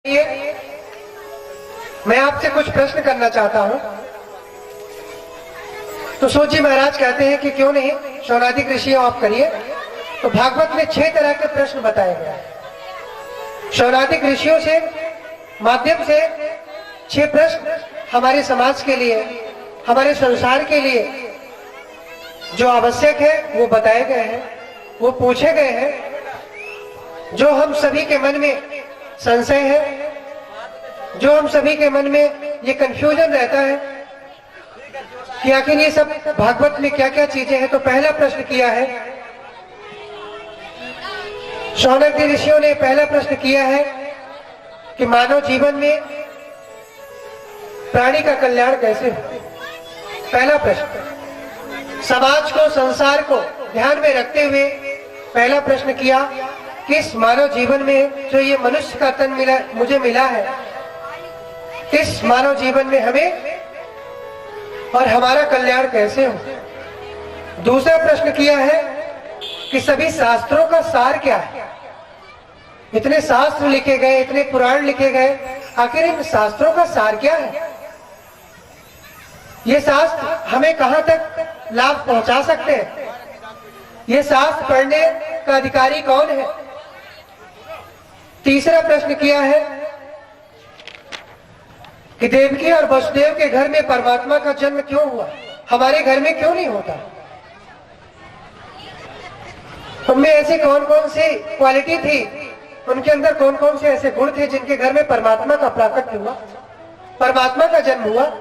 ये मैं आपसे कुछ प्रश्न करना चाहता हूं। तो सूत जी महाराज कहते हैं कि क्यों नहीं शौनादिक ऋषि आप करिए। तो भागवत में 6 तरह के प्रश्न बताए गए हैं। शौनादिक ऋषियों से माध्यम से 6 प्रश्न हमारे समाज के लिए, हमारे संसार के लिए जो आवश्यक है वो बताए गए हैं, वो पूछे गए हैं। जो हम सभी के मन में संशय है, जो हम सभी के मन में ये कंफ्यूजन रहता है कि आखिर ये सब भागवत में क्या क्या चीजें हैं। तो पहला प्रश्न किया है शौनक ऋषियों ने, पहला प्रश्न किया है कि मानव जीवन में प्राणी का कल्याण कैसे हो। पहला प्रश्न समाज को, संसार को ध्यान में रखते हुए पहला प्रश्न किया कि इस मानव जीवन में जो ये मनुष्य का तन मिला, मुझे मिला है, इस मानव जीवन में हमें और हमारा कल्याण कैसे हो। दूसरा प्रश्न किया है कि सभी शास्त्रों का सार क्या है। इतने शास्त्र लिखे गए, इतने पुराण लिखे गए, आखिर इन शास्त्रों का सार क्या है। ये शास्त्र हमें कहां तक लाभ पहुंचा सकते हैं। ये शास्त्र पढ़ने का अधिकारी कौन है। तीसरा प्रश्न किया है कि देवकी और वसुदेव के घर में परमात्मा का जन्म क्यों हुआ, हमारे घर में क्यों नहीं होता। उनमें ऐसी कौन कौन सी क्वालिटी थी, उनके अंदर कौन कौन से ऐसे गुण थे जिनके घर में परमात्मा का प्राकट्य हुआ, परमात्मा का जन्म हुआ।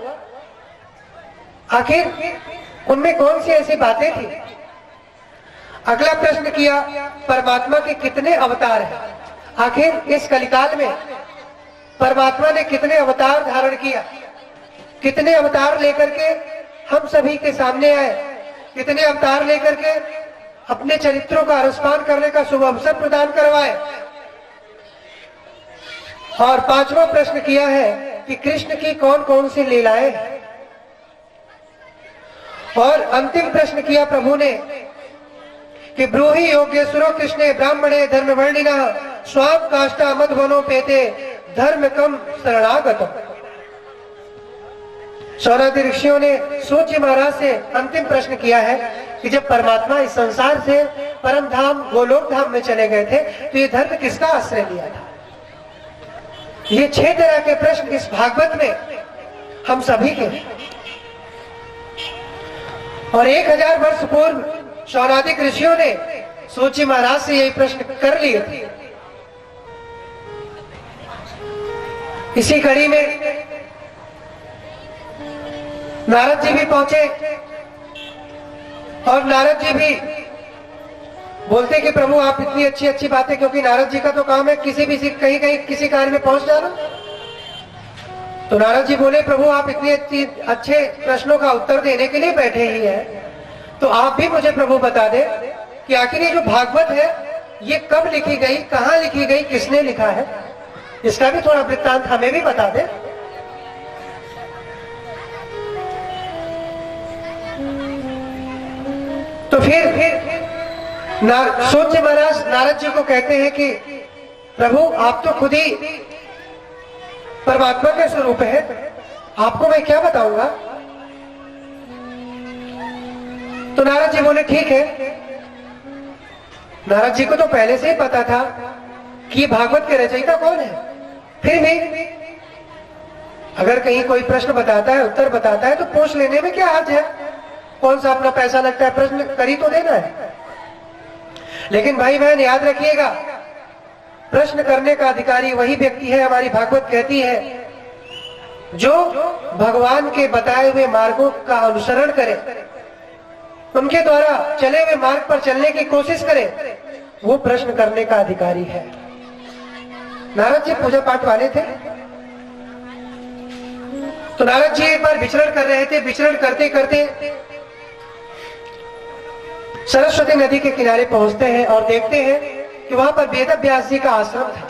आखिर उनमें कौन सी ऐसी बातें थी। अगला प्रश्न किया परमात्मा के कितने अवतार हैं। आखिर इस कलिकाल में परमात्मा ने कितने अवतार धारण किया, कितने अवतार लेकर के हम सभी के सामने आए, कितने अवतार लेकर के अपने चरित्रों का अनुस्मरण करने का शुभ अवसर प्रदान करवाए। और पांचवा प्रश्न किया है कि कृष्ण की कौन कौन सी लीलाएं हैं। और अंतिम प्रश्न किया प्रभु ने कि ब्रूहि योगेश्वरो कृष्णे ब्राह्मणे धर्म वर्णिना स्वाम काष्टा मद वनो पेते धर्म कम शरणागतम। शौनक ऋषियों ने सूत जी महाराज से अंतिम प्रश्न किया है कि जब परमात्मा इस संसार से परम धाम गोलोक धाम में चले गए थे तो ये धर्म किसका आश्रय लिया था। ये 6 तरह के प्रश्न इस भागवत में हम सभी के। और 1000 वर्ष पूर्व शौनादिक ऋषियों ने सूत जी महाराज से यही प्रश्न कर लिए थे। इसी कड़ी में नारद जी भी पहुंचे और नारद जी भी बोलते कि प्रभु आप इतनी अच्छी अच्छी बातें, क्योंकि नारद जी का तो काम है किसी भी कहीं कहीं किसी कार्य में पहुंच जाना। तो नारद जी बोले प्रभु आप इतने अच्छे प्रश्नों का उत्तर देने के लिए बैठे ही हैं, तो आप भी मुझे प्रभु बता दे कि आखिर ये जो भागवत है ये कब लिखी गई, कहां लिखी गई, किसने लिखा है। इसका भी थोड़ा वृत्तांत हमें भी बता दे। तो फिर सूत जी महाराज नारद जी को कहते हैं कि प्रभु आप तो खुद ही परमात्मा के स्वरूप है, आपको मैं क्या बताऊंगा। तो नारद जी बोले ठीक है। नारद जी को तो पहले से ही पता था कि ये भागवत के रचयिता कौन है। फिर भी अगर कहीं कोई प्रश्न बताता है, उत्तर बताता है, तो पूछ लेने में क्या हर्ज है। कौन सा अपना पैसा लगता है, प्रश्न करी तो देना है। लेकिन भाई बहन याद रखिएगा, प्रश्न करने का अधिकारी वही व्यक्ति है, हमारी भागवत कहती है, जो भगवान के बताए हुए मार्गों का अनुसरण करे, उनके द्वारा चले हुए मार्ग पर चलने की कोशिश करे, वो प्रश्न करने का अधिकारी है। नारद जी पूजा पाठ वाले थे। तो नारद जी एक बार विचरण कर रहे थे। विचरण करते करते सरस्वती नदी के किनारे पहुंचते हैं और देखते हैं कि वहां पर वेद व्यास जी का आश्रम था।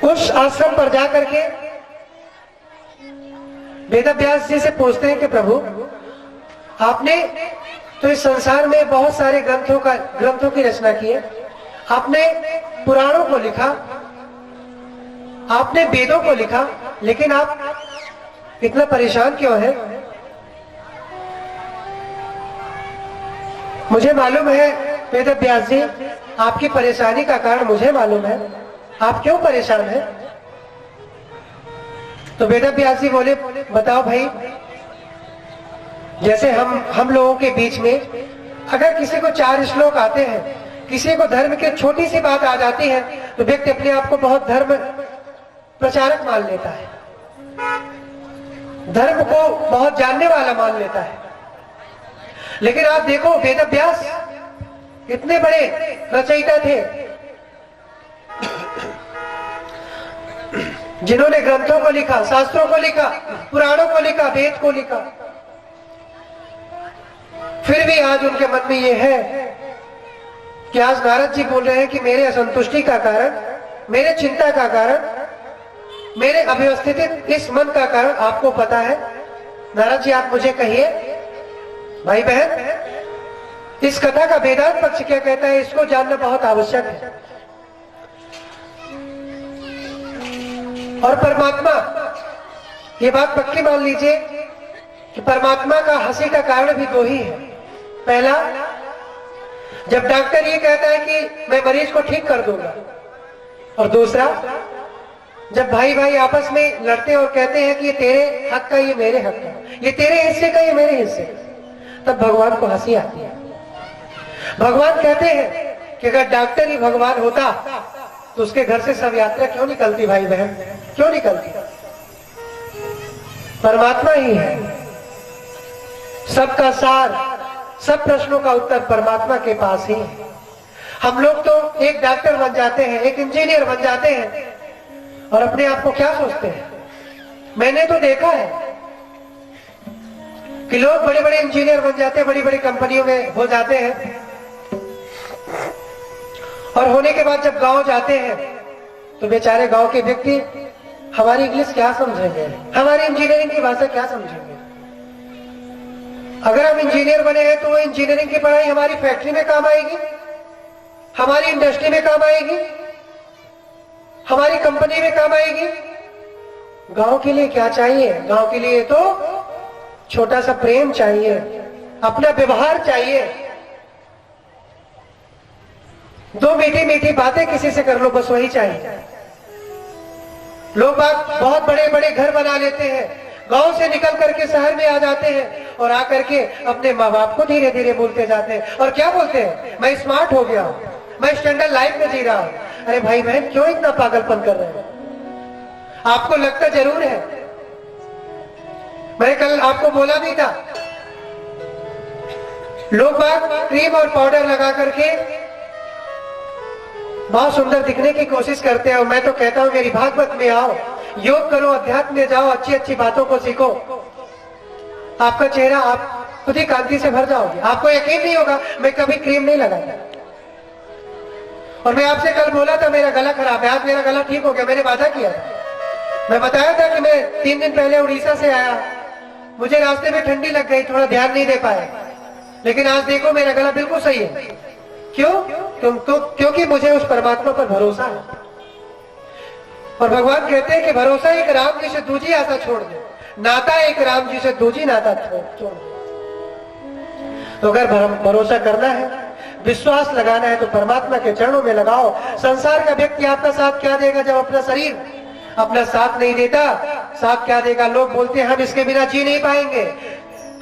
उस आश्रम पर जाकर के वेद व्यास जी से पूछते हैं कि प्रभु आपने तो इस संसार में बहुत सारे ग्रंथों की रचना की है, आपने पुराणों को लिखा, आपने वेदों को लिखा, लेकिन आप इतना परेशान क्यों हैं? मुझे मालूम है वेद व्यास जी, आपकी परेशानी का कारण मुझे मालूम है। आप क्यों परेशान हैं? तो वेद व्यास जी बोले, बताओ भाई, जैसे हम लोगों के बीच में अगर किसी को 4 श्लोक आते हैं, किसी को धर्म की छोटी सी बात आ जाती है, तो व्यक्ति अपने आप को बहुत धर्म प्रचारक मान लेता है, धर्म को बहुत जानने वाला मान लेता है। लेकिन आप देखो, वेद व्यास इतने बड़े रचयिता थे, जिन्होंने ग्रंथों को लिखा, शास्त्रों को लिखा, पुराणों को लिखा, वेद को लिखा। फिर भी आज उनके मन में यह है कि आज नारद जी बोल रहे हैं कि मेरे असंतुष्टि का कारण, मेरे चिंता का कारण, मेरे अव्यवस्थित इस मन का कारण आपको पता है। नारद जी आप मुझे कहिए, भाई बहन, इस कथा का वेदांत पक्ष क्या कहता है, इसको जानना बहुत आवश्यक है। और परमात्मा, ये बात पक्की मान लीजिए कि परमात्मा का हंसी का कारण भी 2 ही है। पहला, जब डॉक्टर ये कहता है कि मैं मरीज को ठीक कर दूंगा, और दूसरा, जब भाई भाई आपस में लड़ते और कहते हैं कि ये तेरे हक का, ये मेरे हक का, ये तेरे हिस्से का, ये मेरे हिस्से का, तब भगवान को हंसी आती है। भगवान कहते हैं कि अगर डॉक्टर ही भगवान होता तो उसके घर से सब यात्रा क्यों निकलती? भाई बहन, क्यों निकलती? परमात्मा ही है सबका सार, सब प्रश्नों का उत्तर परमात्मा के पास ही है। हम लोग तो एक डॉक्टर बन जाते हैं, एक इंजीनियर बन जाते हैं, और अपने आप को क्या सोचते हैं? मैंने तो देखा है कि लोग बड़े बड़े इंजीनियर बन जाते हैं, बड़ी बड़ी कंपनियों में हो जाते हैं, और होने के बाद जब गांव जाते हैं तो बेचारे गांव के व्यक्ति हमारी इंग्लिश क्या समझेंगे, हमारी इंजीनियरिंग की भाषा क्या समझेंगे। अगर हम इंजीनियर बने हैं तो वो इंजीनियरिंग की पढ़ाई हमारी फैक्ट्री में काम आएगी, हमारी इंडस्ट्री में काम आएगी, हमारी कंपनी में काम आएगी। गांव के लिए क्या चाहिए? गांव के लिए तो छोटा सा प्रेम चाहिए, अपना व्यवहार चाहिए, 2 मीठी मीठी बातें किसी से कर लो, बस वही चाहिए। लोग बहुत बड़े बड़े घर बना लेते हैं, गांव से निकल करके शहर में आ जाते हैं, और आकर के अपने माँ बाप को धीरे धीरे बोलते जाते हैं, और क्या बोलते हैं? मैं स्मार्ट हो गया हूं, मैं स्टैंडर्ड लाइफ में जी रहा हूं। अरे भाई बहन, क्यों इतना पागलपन कर रहे हैं? आपको लगता जरूर है। मैंने कल आपको बोला भी था, लोग क्रीम और पाउडर लगा करके बहुत सुंदर दिखने की कोशिश करते हैं, और मैं तो कहता हूं मेरी भागवत में आओ, योग करो, अध्यात्म में जाओ, अच्छी अच्छी बातों को सीखो, आपका चेहरा आप खुद ही कांति से भर जाओगे। आपको यकीन नहीं होगा, मैं कभी क्रीम नहीं लगाता। और मैं आपसे कल बोला था मेरा गला खराब है, आज मेरा गला ठीक हो गया। मैंने वादा किया था, मैं बताया था कि मैं 3 दिन पहले उड़ीसा से आया, मुझे रास्ते में ठंडी लग गई, थोड़ा ध्यान नहीं दे पाए, लेकिन आज देखो मेरा गला बिल्कुल सही है। क्यों? क्योंकि मुझे उस परमात्मा पर भरोसा है। और भगवान कहते हैं कि भरोसा एक राम जी से दूजी आशा छोड़ दे, नाता एक राम जी से दूजी नाता छोड़ दे। तो अगर भरोसा करना है, विश्वास लगाना है, तो परमात्मा के चरणों में लगाओ। संसार का व्यक्ति आपका साथ क्या देगा जब अपना शरीर अपना साथ नहीं देता? साथ क्या देगा? लोग बोलते हैं हम इसके बिना जी नहीं पाएंगे,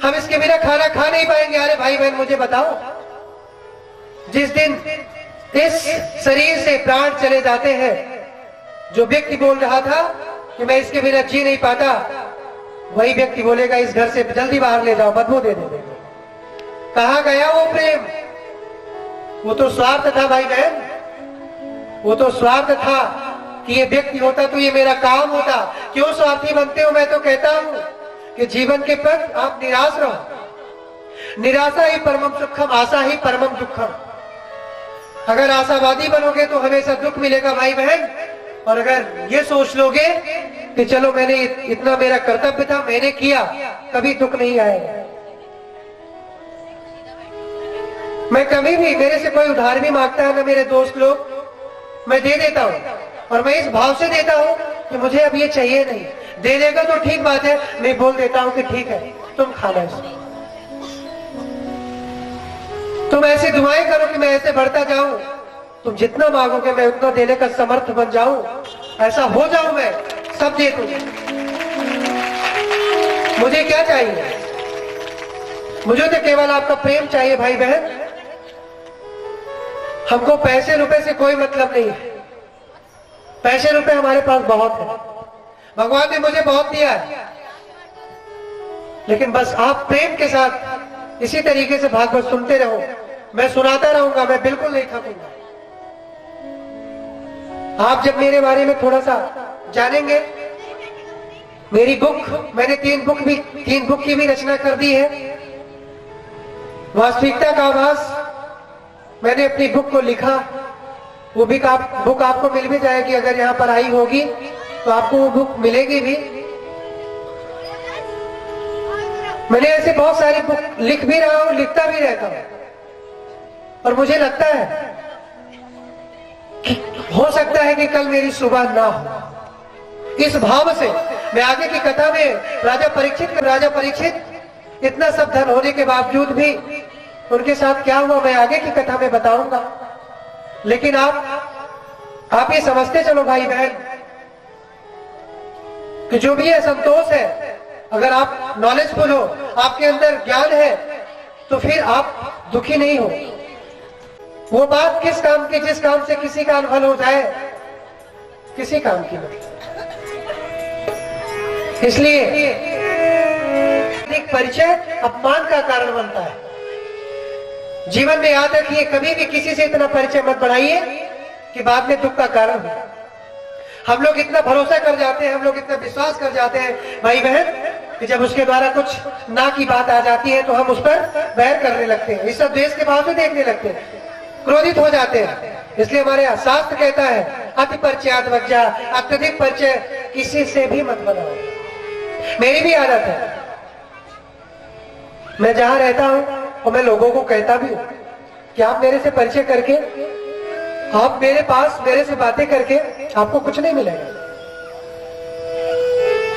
हम इसके बिना खाना खा नहीं पाएंगे। अरे भाई बहन, मुझे बताओ, जिस दिन इस शरीर से प्राण चले जाते हैं, जो व्यक्ति बोल रहा था कि मैं इसके बिना जी नहीं पाता, वही व्यक्ति बोलेगा इस घर से जल्दी बाहर ले जाओ, बदबू दे देंगे। कहां गया वो प्रेम? वो तो स्वार्थ था भाई बहन, वो तो स्वार्थ था कि ये व्यक्ति होता तो ये मेरा काम होता। क्यों स्वार्थी बनते हो? मैं तो कहता हूं कि जीवन के प्रति आप निराश रहो। निराशा ही परमम सुखम, आशा ही परमम दुखम। अगर आशावादी बनोगे तो हमेशा दुख मिलेगा भाई बहन, और अगर ये सोच लोगे कि चलो मैंने इतना मेरा कर्तव्य था, मैंने किया, कभी दुख नहीं आएगा। मैं कभी भी, मेरे से कोई उधार भी मांगता है ना मेरे दोस्त लोग, मैं दे देता हूं, और मैं इस भाव से देता हूं कि मुझे अब ये चाहिए नहीं, दे देगा तो ठीक बात है, मैं बोल देता हूं कि ठीक है तुम खाना इसको। तुम ऐसी दुआएं करो कि मैं ऐसे बढ़ता जाऊं, तुम जितना मांगोगे मैं उतना देने का समर्थ बन जाऊं, ऐसा हो जाऊं, मैं सब दे दूं। मुझे क्या चाहिए? मुझे तो केवल आपका प्रेम चाहिए भाई बहन। हमको पैसे रुपए से कोई मतलब नहीं है, पैसे रुपए हमारे पास बहुत है, भगवान ने मुझे बहुत दिया है, लेकिन बस आप प्रेम के साथ इसी तरीके से भागवत सुनते रहो, मैं सुनाता रहूंगा, मैं बिल्कुल नहीं थकूंगा। आप जब मेरे बारे में थोड़ा सा जानेंगे, मेरी बुक, मैंने 3 बुक की भी रचना कर दी है। वास्तविकता का आभास मैंने अपनी बुक को लिखा, वो भी बुक आपको मिल भी जाएगी, अगर यहाँ पर आई होगी तो आपको वो बुक मिलेगी भी। मैंने ऐसे बहुत सारी बुक लिख भी रहा हूं, लिखता भी रहता हूं, और मुझे लगता है कि हो सकता है कि कल मेरी सुबह ना हो। इस भाव से मैं आगे की कथा में राजा परीक्षित इतना सब धन होने के बावजूद भी उनके साथ क्या हुआ मैं आगे की कथा में बताऊंगा। लेकिन आप ये समझते चलो भाई बहन कि जो भी असंतोष है, अगर आप नॉलेजफुल हो, आपके अंदर ज्ञान है, तो फिर आप दुखी नहीं हो। वो बात किस काम की, जिस काम से किसी का अनफल हो जाए, किसी काम की नहीं। इसलिए एक परिचय अपमान का कारण बनता है। जीवन में याद रखिए, कभी भी किसी से इतना परिचय मत बढ़ाइए कि बाद में दुख का कारण हो। हम लोग इतना भरोसा कर जाते हैं, हम लोग इतना विश्वास कर जाते हैं भाई बहन, कि जब उसके द्वारा कुछ ना की बात आ जाती है तो हम उस पर बैर करने लगते हैं, इस सब देश के भाव से देखने लगते हैं, क्रोधित हो जाते हैं। इसलिए हमारे यहाँ शास्त्र कहता है अति परिचयात् वज्जा, अत्यधिक परिचय किसी से भी मत बनाओ। मेरी भी आदत है, मैं जहां रहता हूं और मैं लोगों को कहता भी हूं कि आप मेरे से परिचय करके, आप मेरे पास मेरे से बातें करके आपको कुछ नहीं मिलेगा।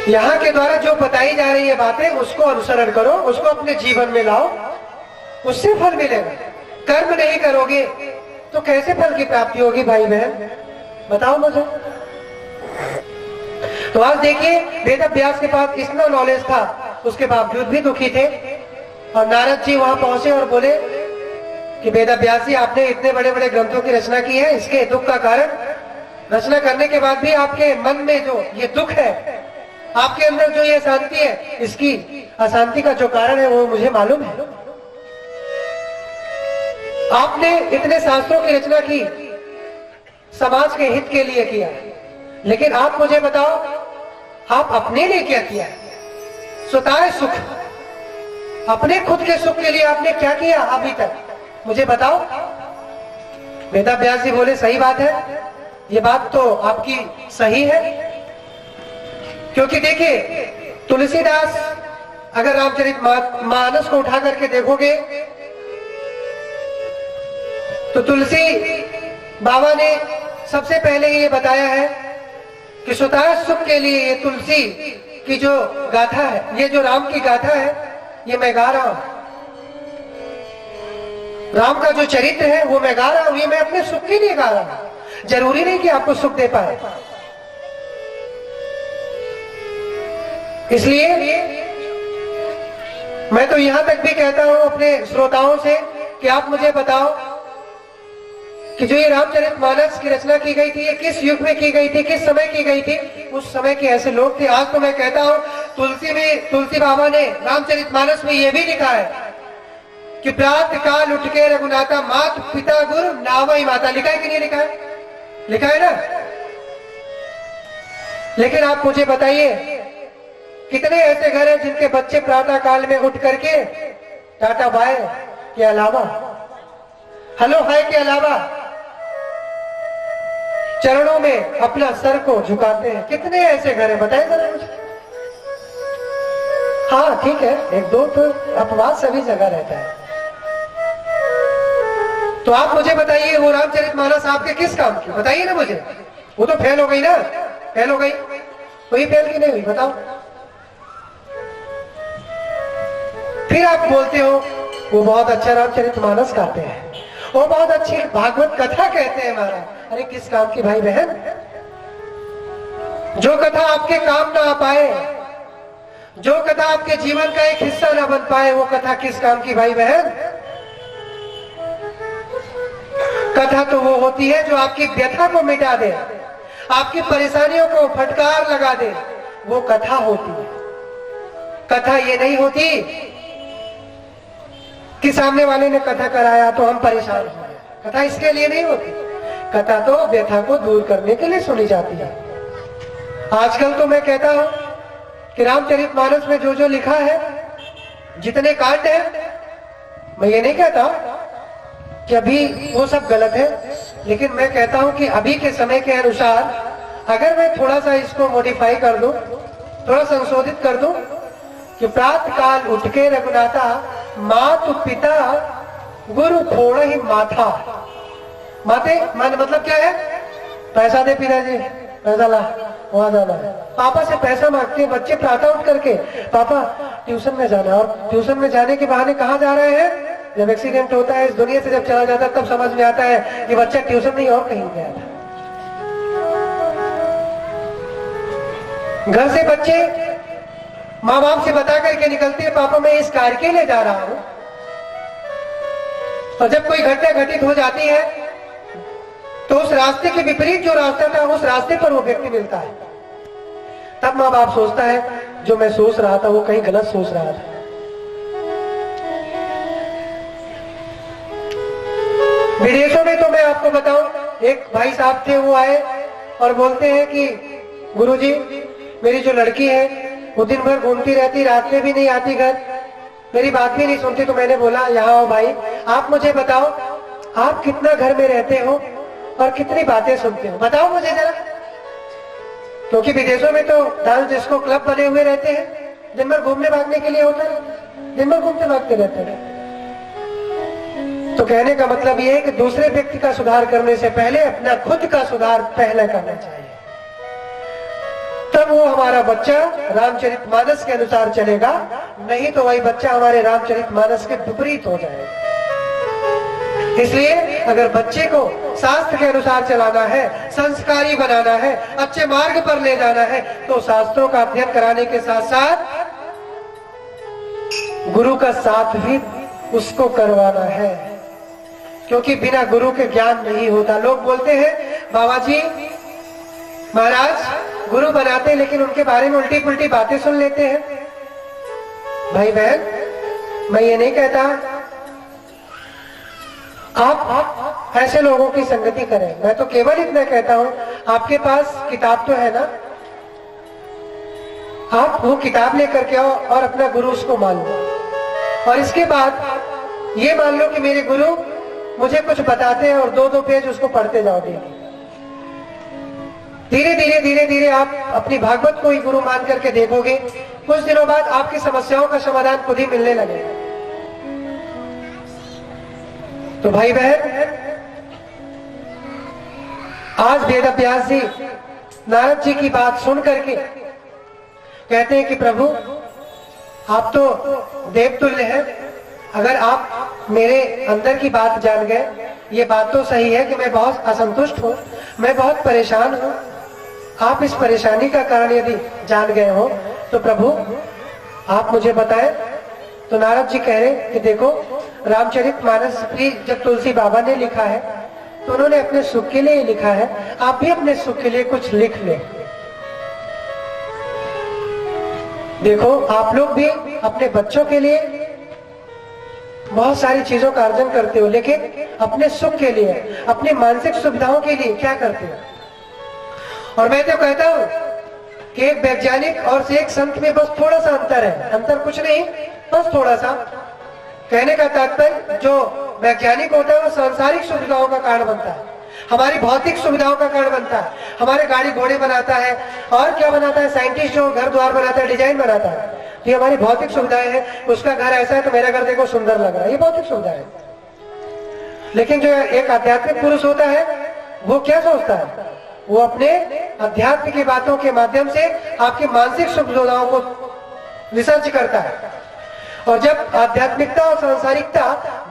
यहाँ के द्वारा जो बताई जा रही है बातें, उसको अनुसरण करो, उसको अपने जीवन में लाओ, उससे फल मिलेगा। कर्म नहीं करोगे तो कैसे फल की प्राप्ति होगी भाई बहन, बताओ मुझे। तो आज देखिए, वेद व्यास के पास इतना नॉलेज था, उसके बावजूद भी दुखी थे। और नारद जी वहां पहुंचे और बोले कि वेद व्यास जी, आपने इतने बड़े बड़े ग्रंथों की रचना की है, इसके दुख का कारण, रचना करने के बाद भी आपके मन में जो ये दुख है, आपके अंदर जो ये अशांति है, इसकी अशांति का जो कारण है वो मुझे मालूम है। आपने इतने शास्त्रों की रचना की, समाज के हित के लिए किया, लेकिन आप मुझे बताओ, आप अपने लिए क्या किया? स्वतः सुख, अपने खुद के सुख के लिए आपने क्या किया अभी तक, मुझे बताओ। वेद व्यास जी बोले सही बात है, ये बात तो आपकी सही है, क्योंकि देखिए तुलसीदास, अगर रामचरितमानस को उठा करके देखोगे तो तुलसी बाबा ने सबसे पहले ये बताया है कि स्वतः सुख के लिए ये तुलसी की जो गाथा है, ये जो राम की गाथा है, ये मैं गा रहा हूं। राम का जो चरित्र है वो मैं गा रहा हूं, ये मैं अपने सुख के लिए गा रहा हूं। जरूरी नहीं कि आपको सुख दे पाए। इसलिए मैं तो यहां तक भी कहता हूं अपने श्रोताओं से कि आप मुझे बताओ कि जो ये रामचरितमानस की रचना की गई थी, ये किस युग में की गई थी, किस समय की गई थी? उस समय के ऐसे लोग थे। आज तो मैं कहता हूं, तुलसी बाबा ने रामचरितमानस में ये भी लिखा है कि प्रातः काल उठ के रघुनाथा, मात पिता गुरु नावई माता। लिखा है कि नहीं लिखा है? लिखा है ना। लेकिन आप मुझे बताइए, कितने ऐसे घर हैं जिनके बच्चे प्रातः काल में उठ करके टाटा बाय के अलावा, हेलो हाय के अलावा चरणों में अपना सर को झुकाते हैं? कितने ऐसे घर हैं, बताइए जरा मुझे। हाँ ठीक है, एक दो तो अपवाद सभी जगह रहता है। तो आप मुझे बताइए, वो रामचरितमानस आपके किस काम की, बताइए ना मुझे। वो तो फेल हो गई ना, फेल हो गई। हुई फेल की नहीं हुई? बताओ। फिर आप बोलते हो वो बहुत अच्छा रामचरितमानस गाते हैं, वो बहुत अच्छी भागवत कथा कहते हैं महाराज। अरे किस काम की भाई बहन? जो कथा आपके काम ना आ पाए, जो कथा आपके जीवन का एक हिस्सा ना बन पाए, वो कथा किस काम की भाई बहन? कथा तो वो होती है जो आपकी व्यथा को मिटा दे, आपकी परेशानियों को फटकार लगा दे, वो कथा होती है। कथा ये नहीं होती कि सामने वाले ने कथा कराया तो हम परेशान हो गए। कथा इसके लिए नहीं होती। कथा तो व्यथा को दूर करने के लिए सुनी जाती है। आजकल तो मैं कहता हूं कि रामचरितमानस में जो जो लिखा है, जितने कांड है, मैं ये नहीं कहता कि अभी वो सब गलत है, लेकिन मैं कहता हूं कि अभी के समय के अनुसार अगर मैं थोड़ा सा इसको मॉडिफाई कर दूं, थोड़ा संशोधित कर दूं कि प्रातः काल उठ के रघुनाथा मातु पिता गुरु फोड़ ही माथा। माते मान मतलब क्या है? पैसा दे पिताजी, पैसा ला, वहां जाना है। पापा से पैसा मांगते हैं बच्चे प्रातः उठ करके, पापा ट्यूशन में जाना। और ट्यूशन में जाने के बहाने कहाँ जा रहे हैं? जब एक्सीडेंट होता है, इस दुनिया से जब चला जाता है, तब समझ में आता है कि बच्चा ट्यूशन नहीं और कहीं गया था। घर से बच्चे माँ बाप से बता करके निकलते हैं, पापा मैं इस कार्य के लिए जा रहा हूं। और जब कोई घटना घटित हो जाती है तो उस रास्ते के विपरीत जो रास्ता था, उस रास्ते पर वो व्यक्ति मिलता है। तब माँ बाप सोचता है जो मैं सोच रहा था वो कहीं गलत सोच रहा था। विदेशों में तो मैं आपको बताऊं, एक भाई साहब थे, वो आए और बोलते हैं कि गुरुजी मेरी जो लड़की है वो दिन भर घूमती रहती, रात में भी नहीं आती घर, मेरी बात भी नहीं सुनती। तो मैंने बोला यहाँ आओ भाई, आप मुझे बताओ आप कितना घर में रहते हो और कितनी बातें सुनते हो, बताओ मुझे जरा। क्योंकि विदेशों में तो डांस डिस्को क्लब बने हुए रहते हैं, दिन भर घूमने भागने के लिए होता है, दिन भर घूमते भागते रहते हैं। तो कहने का मतलब ये है कि दूसरे व्यक्ति का सुधार करने से पहले अपना खुद का सुधार पहले करना चाहिए, तब वो हमारा बच्चा रामचरितमानस के अनुसार चलेगा। नहीं तो वही बच्चा हमारे रामचरितमानस के विपरीत हो जाएगा। इसलिए अगर बच्चे को शास्त्र के अनुसार चलाना है, संस्कारी बनाना है, अच्छे मार्ग पर ले जाना है, तो शास्त्रों का अध्ययन कराने के साथ साथ गुरु का साथ भी उसको करवाना है, क्योंकि बिना गुरु के ज्ञान नहीं होता। लोग बोलते हैं बाबा जी महाराज गुरु बनाते लेकिन उनके बारे में उल्टी पुल्टी बातें सुन लेते हैं। भाई बहन मैं ये नहीं कहता आप ऐसे लोगों की संगति करें, मैं तो केवल इतना कहता हूं आपके पास किताब तो है ना, आप वो किताब लेकर के आओ और अपना गुरु उसको मान लो। और इसके बाद ये मान लो कि मेरे गुरु मुझे कुछ बताते हैं और दो दो पेज उसको पढ़ते जाओ डेली। धीरे धीरे धीरे धीरे आप अपनी भागवत को ही गुरु मान करके देखोगे, कुछ दिनों बाद आपकी समस्याओं का समाधान खुद ही मिलने लगेगा। तो भाई बहन आज वेद व्यास जी नारद जी की बात सुन करके कहते हैं कि प्रभु आप तो देवतुल्य हैं, अगर आप मेरे अंदर की बात जान गए, ये बात तो सही है कि मैं बहुत असंतुष्ट हूं, मैं बहुत परेशान हूं, आप इस परेशानी का कारण यदि जान गए हो तो प्रभु आप मुझे बताएं। तो नारद जी कह रहे कि देखो रामचरितमानस भी जब तुलसी बाबा ने लिखा है तो उन्होंने अपने सुख के लिए लिखा है, आप भी अपने सुख के लिए कुछ लिख ले। देखो आप लोग भी अपने बच्चों के लिए बहुत सारी चीजों का अर्जन करते हो, लेकिन अपने सुख के लिए, अपनी मानसिक सुविधाओं के लिए क्या करते हो? और मैं तो कहता हूं कि एक वैज्ञानिक और एक संत में बस थोड़ा सा अंतर है, अंतर कुछ नहीं, बस थोड़ा सा। कहने का तात्पर्य जो वैज्ञानिक होता है वो सांसारिक सुविधाओं का कारण बनता है, हमारी भौतिक सुविधाओं का कारण बनता है, हमारे गाड़ी घोड़े बनाता है और क्या बनाता है, साइंटिस्ट जो घर द्वार बनाता है, डिजाइन बनाता है, तो ये हमारी भौतिक सुविधाएं हैं। उसका घर ऐसा है तो मेरा घर देखो सुंदर लग रहा है, ये भौतिक सुविधा है। लेकिन जो एक आध्यात्मिक पुरुष होता है वो क्या सोचता है, वो अपने अध्यात्म की बातों के माध्यम से आपकी मानसिक सुख सुविधाओं को रिसर्च करता है। और जब आध्यात्मिकता और सांसारिकता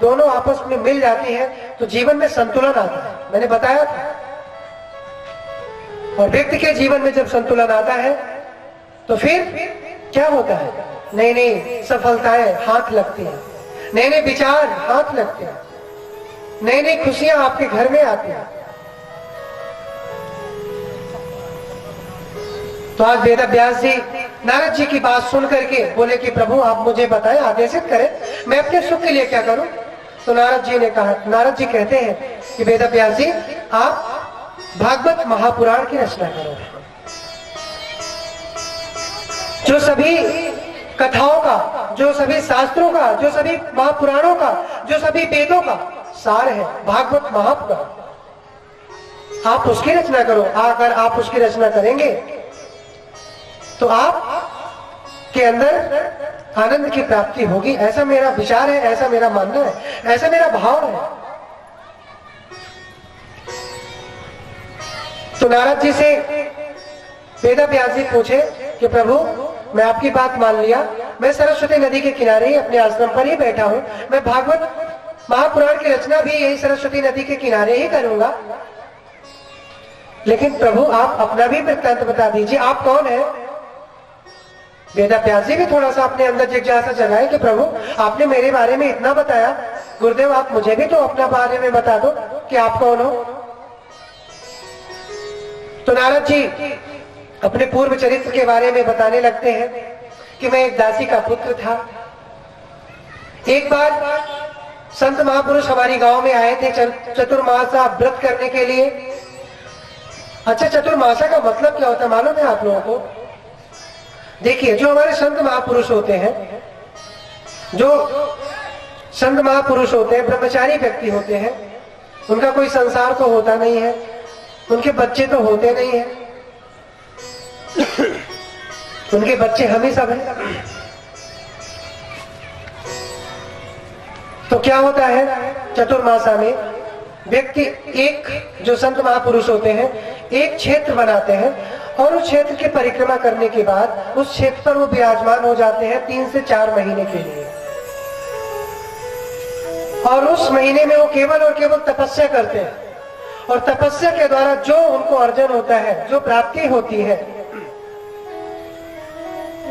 दोनों आपस में मिल जाती है तो जीवन में संतुलन आता है, मैंने बताया था। और व्यक्ति के जीवन में जब संतुलन आता है तो फिर क्या होता है, नई नई सफलताएं हाथ लगती हैं, नए नए विचार हाथ लगते हैं, नई नई खुशियां आपके घर में आती हैं। तो आज वेद व्यास जी नारद जी की बात सुन करके बोले कि प्रभु आप मुझे बताएं, आदेशित करें, मैं अपने सुख के लिए क्या करूं। तो नारद जी ने कहा, नारद जी कहते हैं कि वेद व्यास जी आप भागवत महापुराण की रचना करो, जो सभी कथाओं का, जो सभी शास्त्रों का, जो सभी महापुराणों का, जो सभी वेदों का सार है, भागवत महापुराण, आप उसकी रचना करो। अगर आप उसकी रचना करेंगे तो आप के अंदर आनंद की प्राप्ति होगी। ऐसा मेरा विचार है, ऐसा मेरा मानना है, ऐसा मेरा भाव है। तो नारद जी से वेद व्यास जी पूछे कि प्रभु मैं आपकी बात मान लिया, मैं सरस्वती नदी के किनारे ही अपने आश्रम पर ही बैठा हूं, मैं भागवत महापुराण की रचना भी यही सरस्वती नदी के किनारे ही करूंगा। लेकिन प्रभु आप अपना भी वृत्तांत बता दीजिए, आप कौन है। वेद व्यास जी भी थोड़ा सा अपने अंदर जिज्ञासा जगाए कि प्रभु आपने मेरे बारे में इतना बताया, गुरुदेव आप मुझे भी तो अपना बारे में बता दो कि आप कौन हो। तो नारद जी अपने पूर्व चरित्र के बारे में बताने लगते हैं कि मैं एक दासी का पुत्र था। एक बार संत महापुरुष हमारी गांव में आए थे चतुर्मासा व्रत करने के लिए। अच्छा, चतुर्मासा का मतलब क्या होता है मालूम है आप लोगों को? देखिए, जो हमारे संत महापुरुष होते हैं, जो संत महापुरुष होते हैं, ब्रह्मचारी व्यक्ति होते हैं, उनका कोई संसार तो होता नहीं है, उनके बच्चे तो होते नहीं हैं, उनके बच्चे हम ही सब हैं। तो क्या होता है, चतुर्मासा में व्यक्ति एक, जो संत महापुरुष होते हैं, एक क्षेत्र बनाते हैं और उस क्षेत्र की परिक्रमा करने के बाद उस क्षेत्र पर वो विराजमान हो जाते हैं 3 से 4 महीने के लिए। और उस महीने में वो केवल और केवल तपस्या करते हैं, और तपस्या के द्वारा जो उनको अर्जन होता है, जो प्राप्ति होती है,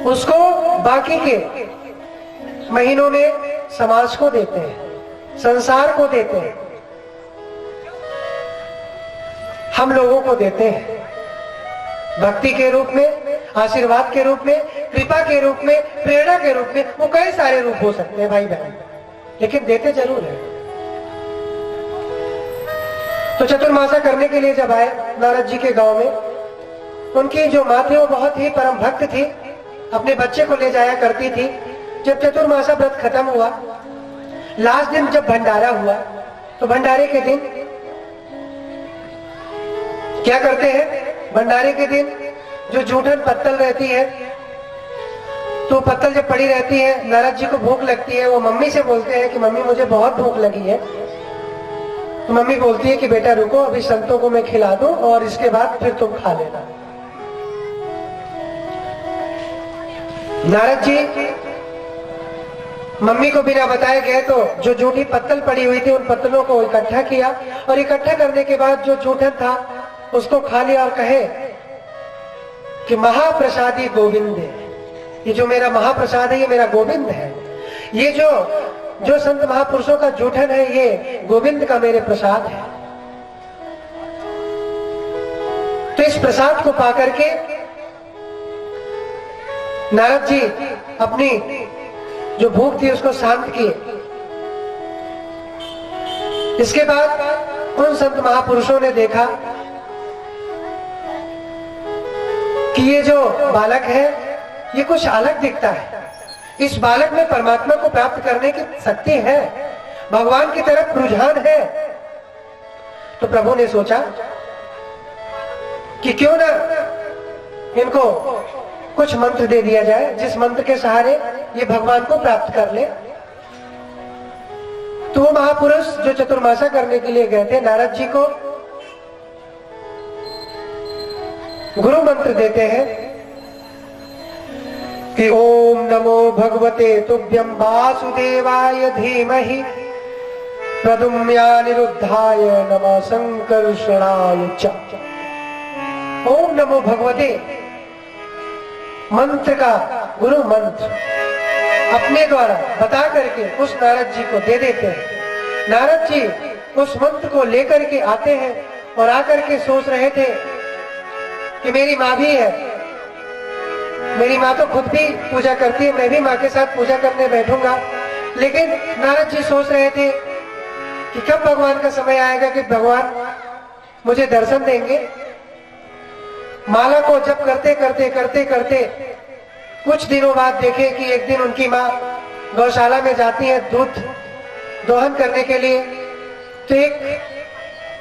उसको बाकी के महीनों में समाज को देते हैं, संसार को देते हैं, हम लोगों को देते हैं, भक्ति के रूप में, आशीर्वाद के रूप में, कृपा के रूप में, प्रेरणा के रूप में। वो कई सारे रूप हो सकते हैं भाई बहन, लेकिन देते जरूर है। तो चतुर्मासा करने के लिए जब आए नारद जी के गांव में, उनकी जो माँ थी वो बहुत ही परम भक्त थी, अपने बच्चे को ले जाया करती थी। जब चतुर्मासा व्रत खत्म हुआ, लास्ट दिन जब भंडारा हुआ, तो भंडारे के दिन क्या करते हैं, भंडारे के दिन जो जूठन पत्तल रहती है, तो पत्तल जब पड़ी रहती है, नारद जी को भूख लगती है, वो मम्मी से बोलते हैं कि मम्मी मुझे बहुत भूख लगी है। तो मम्मी बोलती है कि बेटा रुको, अभी संतों को मैं खिला दूं और इसके बाद फिर तुम खा लेना। नारद जी मम्मी को बिना बताए गए तो जो जूठी पत्तल पड़ी हुई थी उन पत्तलों को इकट्ठा किया, और इकट्ठा करने के बाद जो जूठन था उसको खा लिया और कहे कि महाप्रसादी गोविंद है, ये जो मेरा महाप्रसाद है ये मेरा गोविंद है, ये जो संत महापुरुषों का जूठन है ये गोविंद का मेरे प्रसाद है। तो इस प्रसाद को पाकर के नारद जी अपनी जो भूख थी उसको शांत किए। इसके बाद उन संत महापुरुषों ने देखा कि ये जो बालक है ये कुछ अलग दिखता है, इस बालक में परमात्मा को प्राप्त करने की शक्ति है, भगवान की तरफ रुझान है। तो प्रभु ने सोचा कि क्यों ना इनको कुछ मंत्र दे दिया जाए, जिस मंत्र के सहारे ये भगवान को प्राप्त कर ले। तो वो महापुरुष जो चतुर्मासा करने के लिए गए थे, नारद जी को गुरु मंत्र देते हैं कि ओम नमो भगवते तुभ्यं वासुदेवाय धीमहि प्रद्युम्नानिरुद्धाय नमः संकर्षणाय च। ओम नमो भगवते मंत्र का गुरु मंत्र अपने द्वारा बता करके उस नारद जी को दे देते हैं। नारद जी उस मंत्र को लेकर के आते हैं और आकर के सोच रहे थे कि मेरी माँ भी है, मेरी माँ तो खुद भी पूजा करती है, मैं भी माँ के साथ पूजा करने बैठूंगा। लेकिन नारद जी सोच रहे थे कि कब भगवान का समय आएगा कि भगवान मुझे दर्शन देंगे। माला को जब करते करते करते करते कुछ दिनों बाद देखे कि एक दिन उनकी माँ गौशाला में जाती है दूध दोहन करने के लिए, तो एक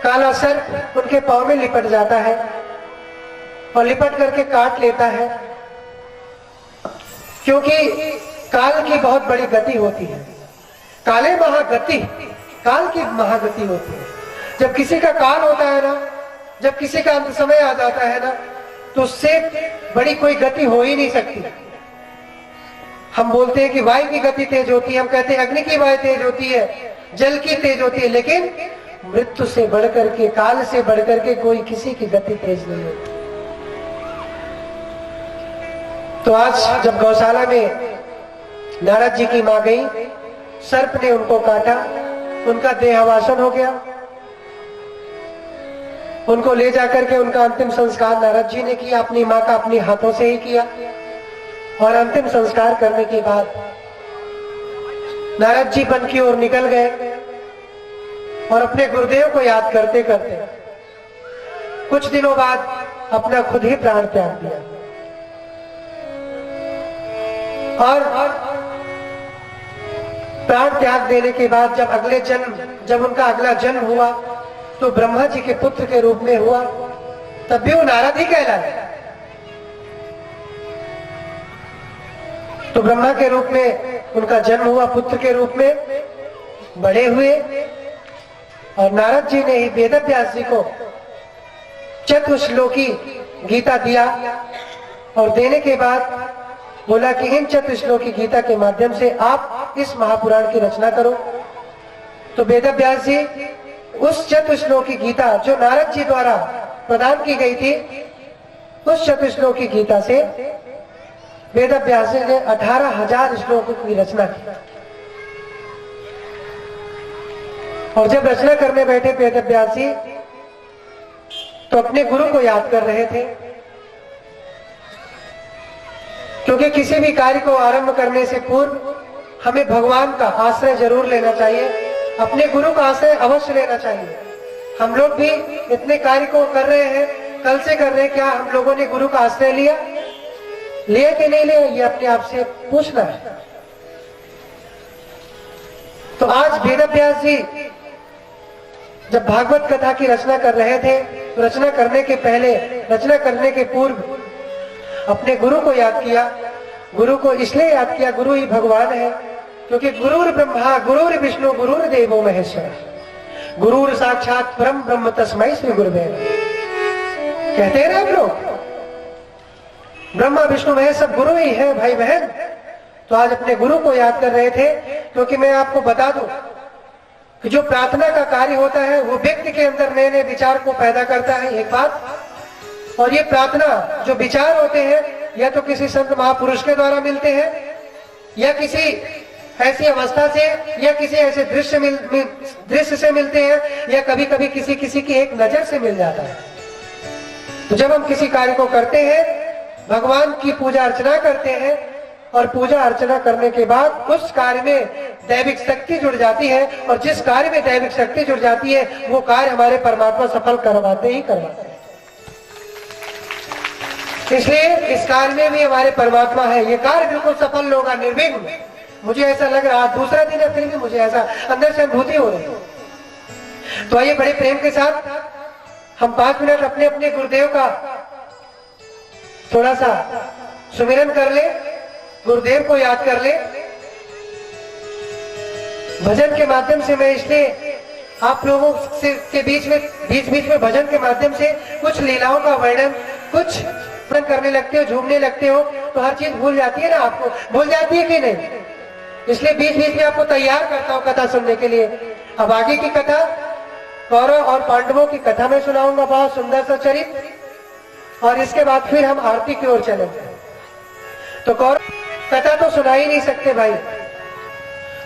काला सर्प उनके पांव में लिपट जाता है और लिपट करके काट लेता है, क्योंकि काल की बहुत बड़ी गति होती है। काले महागति, काल की महागति होती है। जब किसी का काल होता है ना, जब किसी का अंत समय आ जाता है ना, तो उससे बड़ी कोई गति हो ही नहीं सकती। हम बोलते हैं कि वायु की गति तेज होती है, हम कहते हैं अग्नि की वायु तेज होती है, जल की तेज होती है, लेकिन मृत्यु से बढ़कर के, काल से बढ़कर के कोई किसी की गति तेज नहीं होती। तो आज जब गौशाला में नारद जी की मां गई, सर्प ने उनको काटा, उनका देहावसान हो गया। उनको ले जाकर के उनका अंतिम संस्कार नारद जी ने किया, अपनी मां का अपने हाथों से ही किया। और अंतिम संस्कार करने के बाद नारद जी वन की ओर निकल गए और अपने गुरुदेव को याद करते करते कुछ दिनों बाद अपना खुद ही प्राण त्याग दिया। और प्राण त्याग देने के बाद जब उनका अगला जन्म हुआ तो ब्रह्मा जी के पुत्र के रूप में हुआ, तब भी वो नारद ही कहलाए। तो ब्रह्मा के रूप में उनका जन्म हुआ, पुत्र के रूप में बड़े हुए। और नारद जी ने ही वेदव्यास जी को चतुश्लोकी गीता दिया और देने के बाद बोला कि इन चतुश्लोकी गीता के माध्यम से आप इस महापुराण की रचना करो। तो वेदव्यास जी उस चतुश्लोकी गीता जो नारद जी द्वारा प्रदान की गई थी, उस चतुश्लोकी गीता से वेदव्यास जी ने 18,000 श्लोकों की रचना की। और जब रचना करने बैठे वेदव्यास जी तो अपने गुरु को याद कर रहे थे, क्योंकि किसी भी कार्य को आरंभ करने से पूर्व हमें भगवान का आश्रय जरूर लेना चाहिए, अपने गुरु का आश्रय अवश्य लेना चाहिए। हम लोग भी इतने कार्य को कर रहे हैं, कल से कर रहे हैं, क्या हम लोगों ने गुरु का आश्रय लिया कि नहीं लिया, ये अपने आप से पूछना है। तो आज वेदव्यास जी जब भागवत कथा की रचना कर रहे थे, तो रचना करने के पहले, रचना करने के पूर्व अपने गुरु को याद किया। गुरु को इसलिए याद किया, गुरु ही भगवान है, क्योंकि गुरुर ब्रह्मा गुरुर विष्णु गुरुर देवो महेश्वर, गुरुर साक्षात परम ब्रह्म तस्मै श्री गुरुवे कहते हैं ना हम लोग। ब्रह्मा विष्णु महेश सब गुरु ही है भाई बहन। तो आज अपने गुरु को याद कर रहे थे, क्योंकि मैं आपको बता दूं कि जो प्रार्थना का कार्य होता है वो व्यक्ति के अंदर नए नए विचार को पैदा करता है, एक बात। और ये प्रार्थना जो विचार होते हैं, या तो किसी संत महापुरुष के द्वारा मिलते हैं, या किसी ऐसी अवस्था से, या किसी ऐसे दृश्य से मिलते हैं, या कभी कभी किसी की एक नजर से मिल जाता है। तो जब हम किसी कार्य को करते हैं, भगवान की पूजा अर्चना करते हैं, और पूजा अर्चना करने के बाद उस कार्य में दैविक शक्ति जुड़ जाती है, और जिस कार्य में दैविक शक्ति जुड़ जाती है वो कार्य हमारे परमात्मा सफल करवाते ही करवाते हैं। इसलिए इस कार्य में भी हमारे परमात्मा है, ये कार्य बिल्कुल सफल होगा निर्विघ्न। मुझे ऐसा लग रहा, दूसरा दिन है फिर भी मुझे ऐसा अंदर से अनुभूति हो रही है। तो आइए बड़े प्रेम के साथ हम 5 मिनट अपने अपने गुरुदेव का थोड़ा सा सुमिरन कर ले, गुरुदेव को याद कर ले। भजन के माध्यम से मैं इसलिए आप लोगों से के बीच में भजन के माध्यम से कुछ लीलाओं का वर्णन, कुछ करने लगते हो, झूमने लगते हो, तो हर चीज भूल जाती है ना, आपको भूल जाती है कि नहीं? इसलिए बीच बीच में आपको तैयार करता हूँ कथा सुनने के लिए। अब आगे की कथा, कौरव और पांडवों की कथा में सुनाऊंगा, बहुत सुंदर सा चरित्र, और इसके बाद फिर हम आरती की ओर चलेंगे। तो कौरव कथा तो सुना ही नहीं सकते भाई,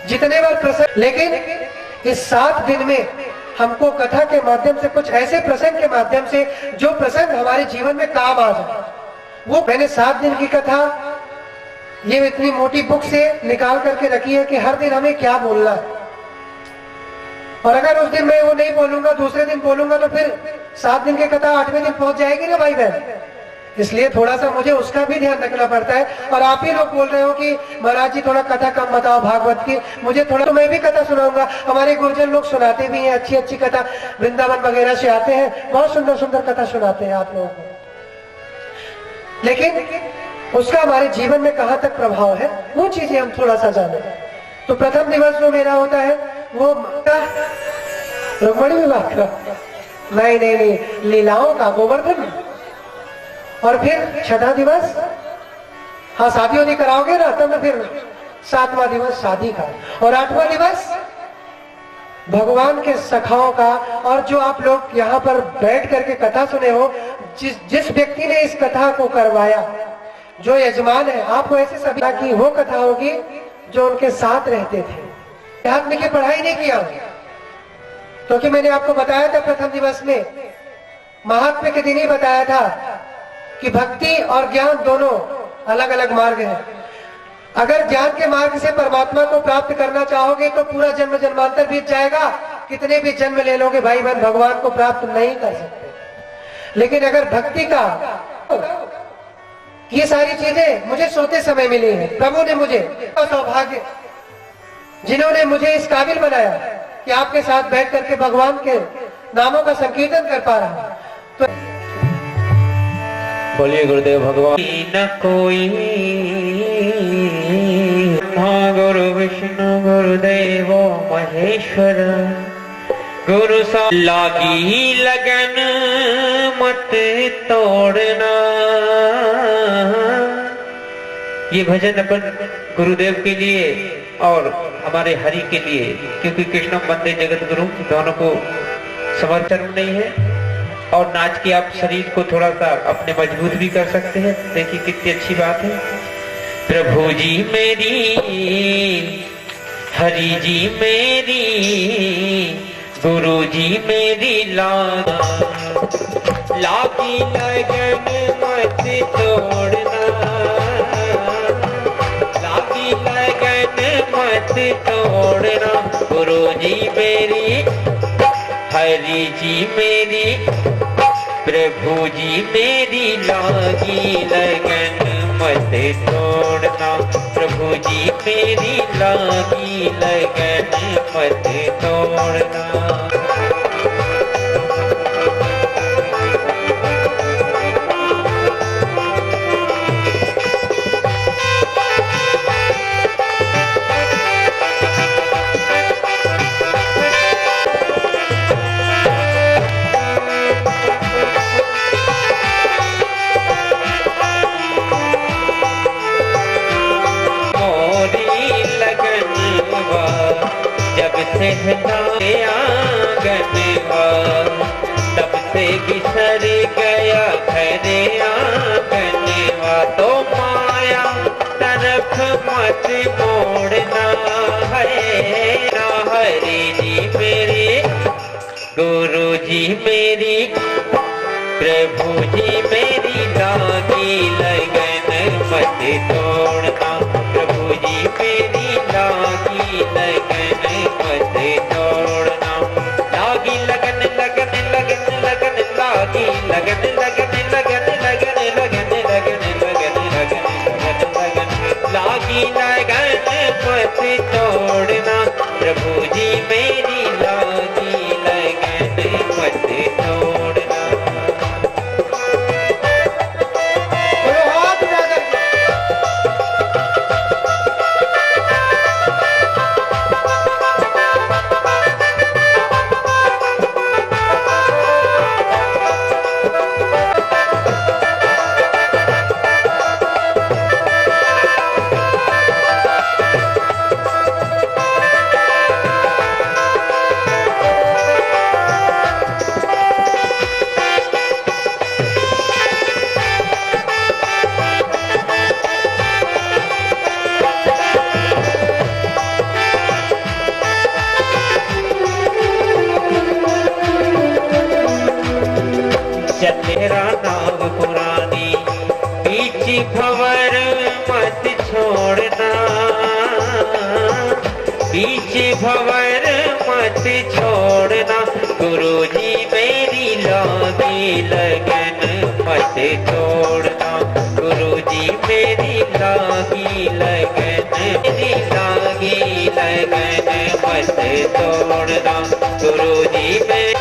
जितने बार प्रसंग, लेकिन इस 7 दिन में हमको कथा के माध्यम से, कुछ ऐसे प्रसंग के माध्यम से जो प्रसंग हमारे जीवन में काम आ जाए, वो मैंने 7 दिन की कथा ये इतनी मोटी बुक से निकाल करके रखी है कि हर दिन हमें क्या बोलना है, और अगर उस दिन मैं वो नहीं बोलूंगा, दूसरे दिन बोलूंगा, तो फिर 7 दिन की कथा 8वें दिन पहुंच जाएगी ना भाई बहन। इसलिए थोड़ा सा मुझे उसका भी ध्यान रखना पड़ता है। और आप ही लोग बोल रहे हो कि महाराज जी थोड़ा कथा कम बताओ भागवत की, मुझे थोड़ा, तो मैं भी कथा सुनाऊंगा। हमारे गुरुजन लोग सुनाते भी हैं, अच्छी अच्छी कथा वृंदावन वगैरह से आते हैं, बहुत सुंदर सुंदर कथा सुनाते हैं आप लोगों को, लेकिन उसका हमारे जीवन में कहां तक प्रभाव है, वो चीजें हम थोड़ा सा जाने। तो प्रथम दिवस जो मेरा होता है वो रुक्मणी विवाह का, नहीं, लीलाओं का, गोवर्धन। और फिर 6वां दिवस, हाँ शादी वादी कराओगे ना, तब फिर 7वां दिवस शादी का, और 8वां दिवस भगवान के सखाओं का। और जो आप लोग यहाँ पर बैठ करके कथा सुने हो, जिस व्यक्ति ने इस कथा को करवाया, जो यजमान है, आपको ऐसे सभी की वो कथा होगी जो उनके साथ रहते थे। अध्यात्म की पढ़ाई नहीं किया, क्योंकि मैंने आपको बताया था प्रथम दिवस में, महात्म्य के दिन ही बताया था कि भक्ति और ज्ञान दोनों अलग अलग मार्ग हैं। अगर ज्ञान के मार्ग से परमात्मा को प्राप्त करना चाहोगे तो पूरा जन्म जन्मांतर बीत जाएगा, कितने भी जन्म ले लोगे भाई बहन, भगवान को प्राप्त नहीं कर सकते। लेकिन अगर भक्ति का, ये सारी चीजें मुझे सोते समय मिली है, प्रभु ने मुझे सौभाग्य, जिन्होंने मुझे इस काबिल बनाया कि आपके साथ बैठ करके भगवान के नामों का संकीर्तन कर पा रहा हूं। तो बोलिए गुरुदेव भगवान न कोई, गुरु विष्णु गुरुदेव महेश्वर, गुरु सा लागी लगन मत तोड़ना। ये भजन अपन गुरुदेव के लिए और हमारे हरि के लिए, क्योंकि कृष्ण वंदे जगत गुरु दोनों को समर्थन नहीं है। और नाच के आप शरीर को थोड़ा सा अपने मजबूत भी कर सकते हैं। देखिए कितनी अच्छी बात है। प्रभु जी मेरी, हरि जी मेरी, गुरु जी मेरी लागी लगन मत तोड़ना, लागी लगन मत तोड़ना। गुरु जी मेरी, हरि जी मेरी, प्रभु जी मेरी लागी लगन मत तोड़ना। प्रभु जी मेरी लागी लगन मत तोड़ना। आंगनवा तब से बिसर गया घरे आंगनवा। तो माया तरफ मत मोड़ना है ना। हरि जी मेरे, गुरु जी मेरी, प्रभु जी मेरी लागी लगन मत तोड़ना। प्रभु जी मेरी लागी लगन मत तोड़ना। लागी लगन लगन लगन लगन, लागी लगन लगन लगन लगन लगन लगन लगन लगन लगन, लागी लगन मत तोड़ना। प्रभु जी मेरी लागी लगन मत तोड़ना। गुरुजी मेरी लागी लगन मत तोड़ना, गुरुजी मेरी लागी लगन, मेरी लागी लगन मत तोड़ना, गुरुजी मेरी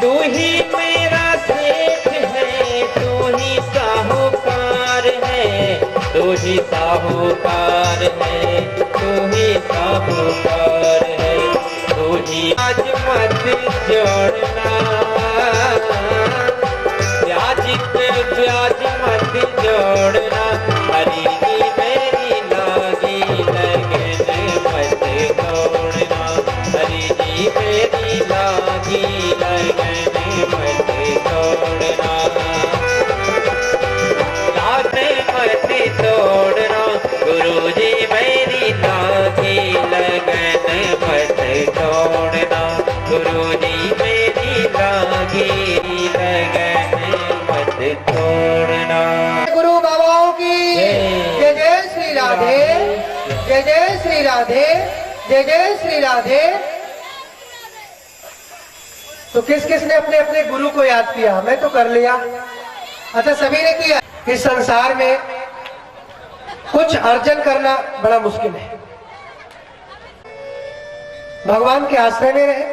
तू ही मेरा सेठ है, तू ही साहूकार है, तू ही साहूकार है, तू ही साहूकार है, तू ही आज मत जोड़ना, प्याज पे प्याज मत जोड़ना, हरी की मेरी लागी लगन मत तोड़ना, हरी जी मेरी लागी लगन मत तोड़ना, लागे मत तोड़ना, गुरुजी मेरी लागी लगन मत तोड़ना, गुरुजी मेरी लागी लगन मत तोड़ना। गुरु बाबाओं की जय जय श्री राधे, जय जय श्री राधे, जय जय श्री राधे। तो किस किस ने अपने अपने गुरु को याद किया? मैं तो कर लिया। अच्छा, सभी ने किया। इस संसार में कुछ अर्जन करना बड़ा मुश्किल है। भगवान के आश्रय में रहे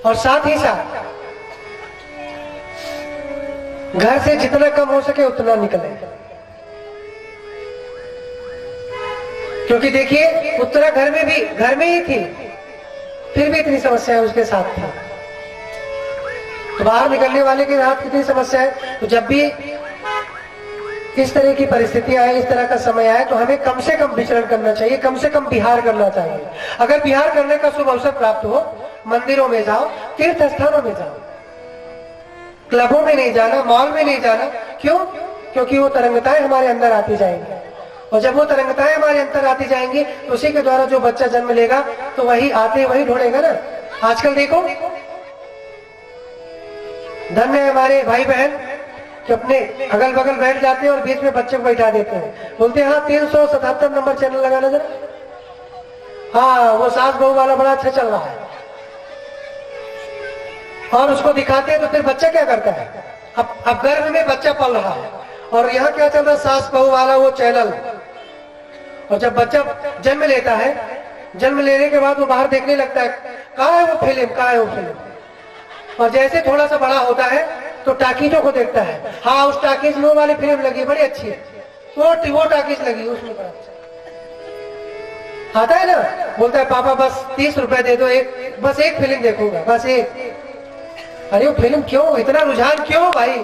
और साथ ही साथ घर से जितना कम हो सके उतना निकले, क्योंकि देखिए उत्तरा घर में ही थी, फिर भी इतनी समस्याएं उसके साथ थी। तो बाहर निकलने वाले के साथ कितनी समस्या है। तो जब भी इस तरह की परिस्थितियां आए, इस तरह का समय आए, तो हमें कम से कम विचरण करना चाहिए, कम से कम विहार करना चाहिए। अगर विहार करने का शुभ अवसर प्राप्त हो, मंदिरों में जाओ, तीर्थ स्थानों में जाओ, क्लबों में नहीं जाना, मॉल में नहीं जाना। क्यों? क्योंकि वो तरंगताएं हमारे अंदर आती जाएंगी, और जब वो तरंगताएं हमारे अंदर आती जाएंगी तो उसी के द्वारा जो बच्चा जन्म लेगा तो वही आते वही ढूंढेगा ना। आजकल देखो, धन्य है हमारे भाई बहन कि अपने अगल बगल बैठ जाते हैं और बीच में बच्चे को बैठा देते हैं, बोलते हैं हाँ 377 नंबर चैनल लगाना जरा, हाँ वो सास बहू वाला बड़ा अच्छा चल रहा है, और उसको दिखाते हैं। तो फिर बच्चा क्या करता है? अब गर्भ में बच्चा पल रहा है और यहाँ क्या चल रहा है? सास बहू वाला वो चैनल। और जब बच्चा जन्म लेता है, जन्म लेने के बाद वो बाहर देखने लगता है, कहाँ है वो फिल्म, कहाँ है वो फिल्म। और जैसे थोड़ा सा बड़ा होता है तो टाकीजों को देखता है, हाँ उस टाकीज में वो वाली फिल्म लगी, बड़ी अच्छी है, वो टाकीज लगी, उसमें बड़ा अच्छा आता है ना। बोलता है पापा बस 30 रुपए दे दो, बस एक फिल्म देखूंगा, बस एक। अरे वो फिल्म क्यों, इतना रुझान क्यों भाई?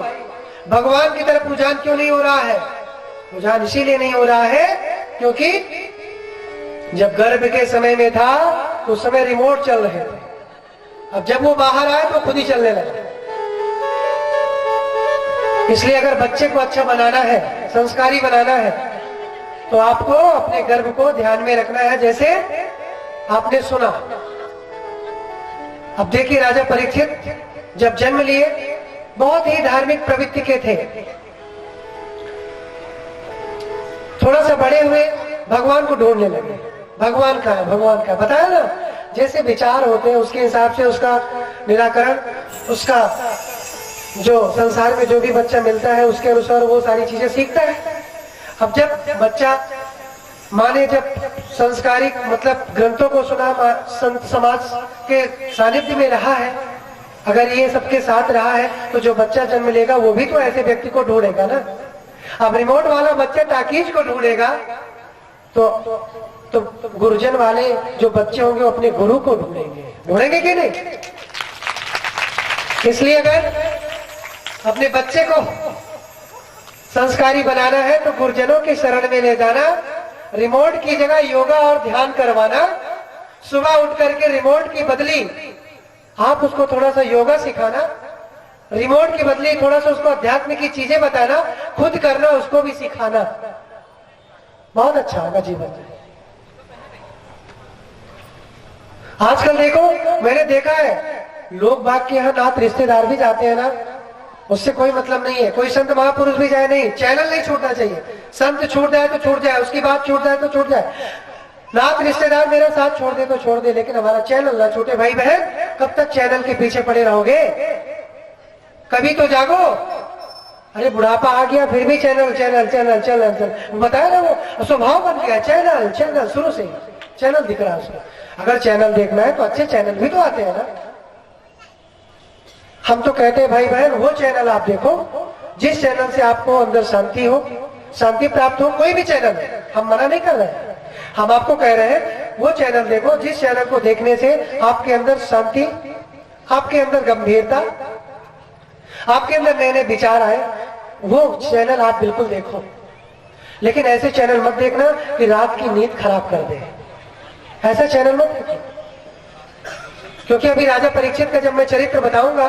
भगवान की तरफ रुझान क्यों नहीं हो रहा है? रुझान इसीलिए नहीं हो रहा है क्योंकि जब गर्भ के समय में था तो उस समय रिमोट चल रहे थे, अब जब वो बाहर आए तो खुद ही चलने लगे। इसलिए अगर बच्चे को अच्छा बनाना है, संस्कारी बनाना है, तो आपको अपने गर्भ को ध्यान में रखना है। जैसे आपने सुना, अब देखिए राजा परीक्षित जब जन्म लिए बहुत ही धार्मिक प्रवृत्ति के थे, थोड़ा सा बड़े हुए भगवान को ढूंढने लगे, भगवान का है, भगवान का बताया ना। जैसे विचार होते हैं उसके हिसाब से उसका निराकरण, उसका जो संसार में जो भी बच्चा मिलता है उसके अनुसार वो सारी चीजें सीखता है। अब जब बच्चा माने जब संस्कारिक मतलब ग्रंथों को सुना, समाज के सानिध्य में रहा है, अगर ये सबके साथ रहा है तो जो बच्चा जन्म लेगा वो भी तो ऐसे व्यक्ति को ढूंढेगा ना। अब रिमोट वाला बच्चा टाकीज को ढूंढेगा तो गुरुजन वाले जो बच्चे होंगे वो अपने गुरु को ढूंढेंगे कि नहीं? इसलिए अगर अपने बच्चे को संस्कारी बनाना है तो गुरुजनों के शरण में ले जाना, रिमोट की जगह योगा और ध्यान करवाना, सुबह उठ करके रिमोट की बदली आप उसको थोड़ा सा योगा सिखाना, रिमोट की बदली थोड़ा सा उसको अध्यात्म की चीजें बताना, खुद करना उसको भी सिखाना, बहुत अच्छा होगा जीवन में। आजकल देखो, मैंने देखा है लोग बाग के यहाँ नात रिश्तेदार भी जाते हैं ना, उससे कोई मतलब नहीं है। कोई संत महापुरुष भी जाए, नहीं, चैनल नहीं छूटना चाहिए। संत छूट जाए तो छूट जाए, उसकी बात छूट जाए तो छूट जाए, नात रिश्तेदार मेरा साथ छोड़ दे तो छोड़ दे, लेकिन हमारा चैनल ना छूटे। भाई बहन, कब तक चैनल के पीछे पड़े रहोगे? कभी तो जागो। अरे बुढ़ापा आ गया फिर भी channel channel channel channel channel, बताया ना, वो स्वभाव बन गया। चैनल चैनल, शुरू से चैनल दिख रहा है उसको। अगर चैनल देखना है तो अच्छे चैनल भी तो आते हैं ना। हम तो कहते हैं भाई बहन, वो चैनल आप देखो जिस चैनल से आपको अंदर शांति हो, शांति प्राप्त हो। कोई भी चैनल है, हम मना नहीं कर रहे हैं, हम आपको कह रहे हैं वो चैनल देखो जिस चैनल को देखने से आपके अंदर शांति, आपके अंदर गंभीरता, आपके अंदर नए नए विचार आए, वो चैनल आप बिल्कुल देखो। लेकिन ऐसे चैनल मत देखना कि रात की नींद खराब कर दे, ऐसा चैनल मत देखो। क्योंकि अभी राजा परीक्षित का जब मैं चरित्र बताऊंगा